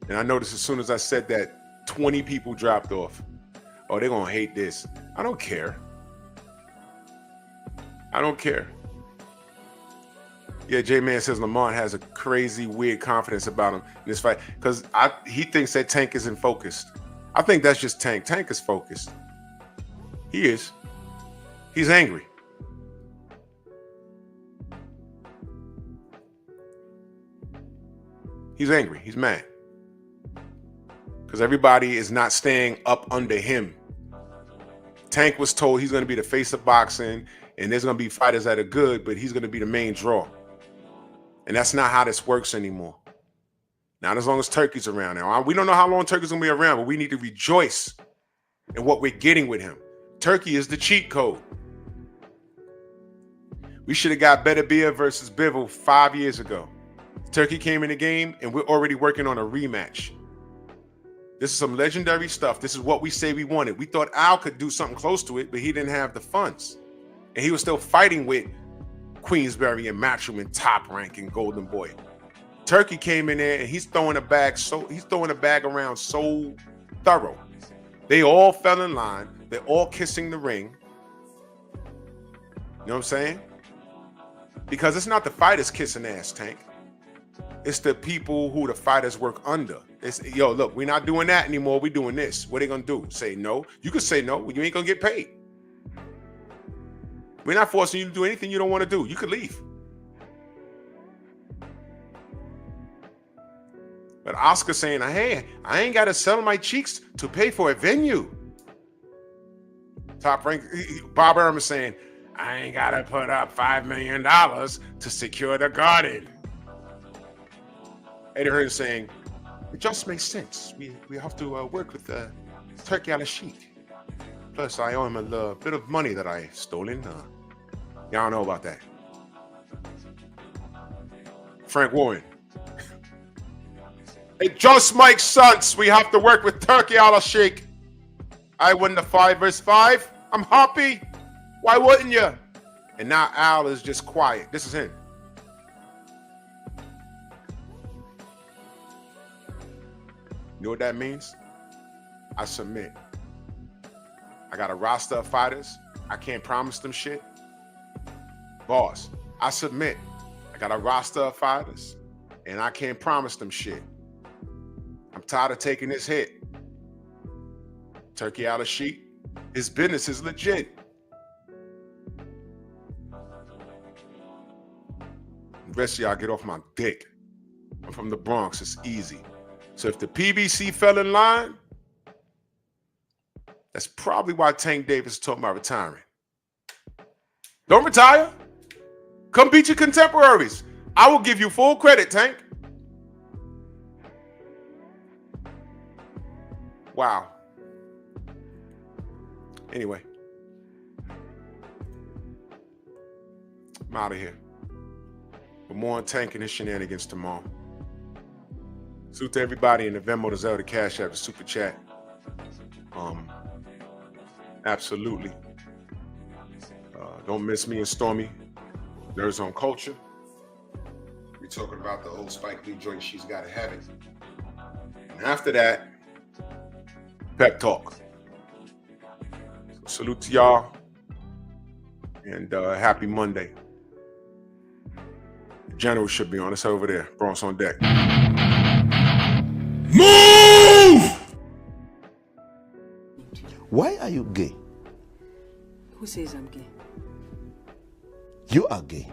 And I noticed as soon as I said that, 20 people dropped off. Oh, they're going to hate this. I don't care. I don't care. Yeah, J-Man says Lamont has a crazy, weird confidence about him in this fight because he thinks that Tank isn't focused. I think that's just Tank. Tank is focused. He is. He's angry. He's angry. He's mad. Because everybody is not staying up under him. Tank was told he's going to be the face of boxing, and there's going to be fighters that are good, but he's going to be the main draw. And that's not how this works anymore. Not as long as Turkey's around now. We don't know how long Turkey's going to be around, but we need to rejoice and what we're getting with him. Turkey is the cheat code. We should have got Better Beer versus Bivol 5 years ago. Turkey came in the game, and we're already working on a rematch. This is some legendary stuff. This is what we say we wanted. We thought Al could do something close to it, but he didn't have the funds. And he was still fighting with Queensberry and Matchroom and Top Rank and Golden Boy. Turkey came in there and he's throwing a bag around so thorough. They all fell in line. They're all kissing the ring. You know what I'm saying? Because it's not the fighters kissing ass, Tank. It's the people who the fighters work under. It's, yo, look, we're not doing that anymore. We're doing this. What are they gonna do? Say no? You could say no. You ain't gonna get paid. We're not forcing you to do anything you don't want to do. You could leave. But Oscar saying, hey, I ain't got to sell my cheeks to pay for a venue. Top Rank, Bob Ehrman saying, I ain't got to put up $5 million to secure the garden. Eddie Hearn saying, it just makes sense. We have to work with Turkey al-Sheikh. Plus, I owe him a bit of money that I stolen. Y'all know about that. Frank Warren. It just makes sense. We have to work with Turkey al-Sheikh. I win the 5 versus 5. I'm happy. Why wouldn't you? And now Al is just quiet. This is him. You know what that means? I submit. I got a roster of fighters. I can't promise them shit. Boss, I submit. I got a roster of fighters, and I can't promise them shit. I'm tired of taking this hit. Turkey al-Sheikh, his business is legit. The rest of y'all get off my dick. I'm from the Bronx. It's easy. So if the PBC fell in line, that's probably why Tank Davis is talking about retiring. Don't retire. Come beat your contemporaries. I will give you full credit, Tank. Wow. Anyway. I'm out of here. But more on Tank and his shenanigans tomorrow. Salute to everybody in the Venmo, the Zelda, Cash App, the Super Chat. Absolutely. Don't miss me and Stormy. Nerds on Culture. We're talking about the old Spike Lee joint, She's Gotta Have It. And after that, Pep Talk. So salute to y'all. And happy Monday. The General should be on. It's over there. Bronx on deck. Move! Why are you gay? Who says I'm gay? You are gay.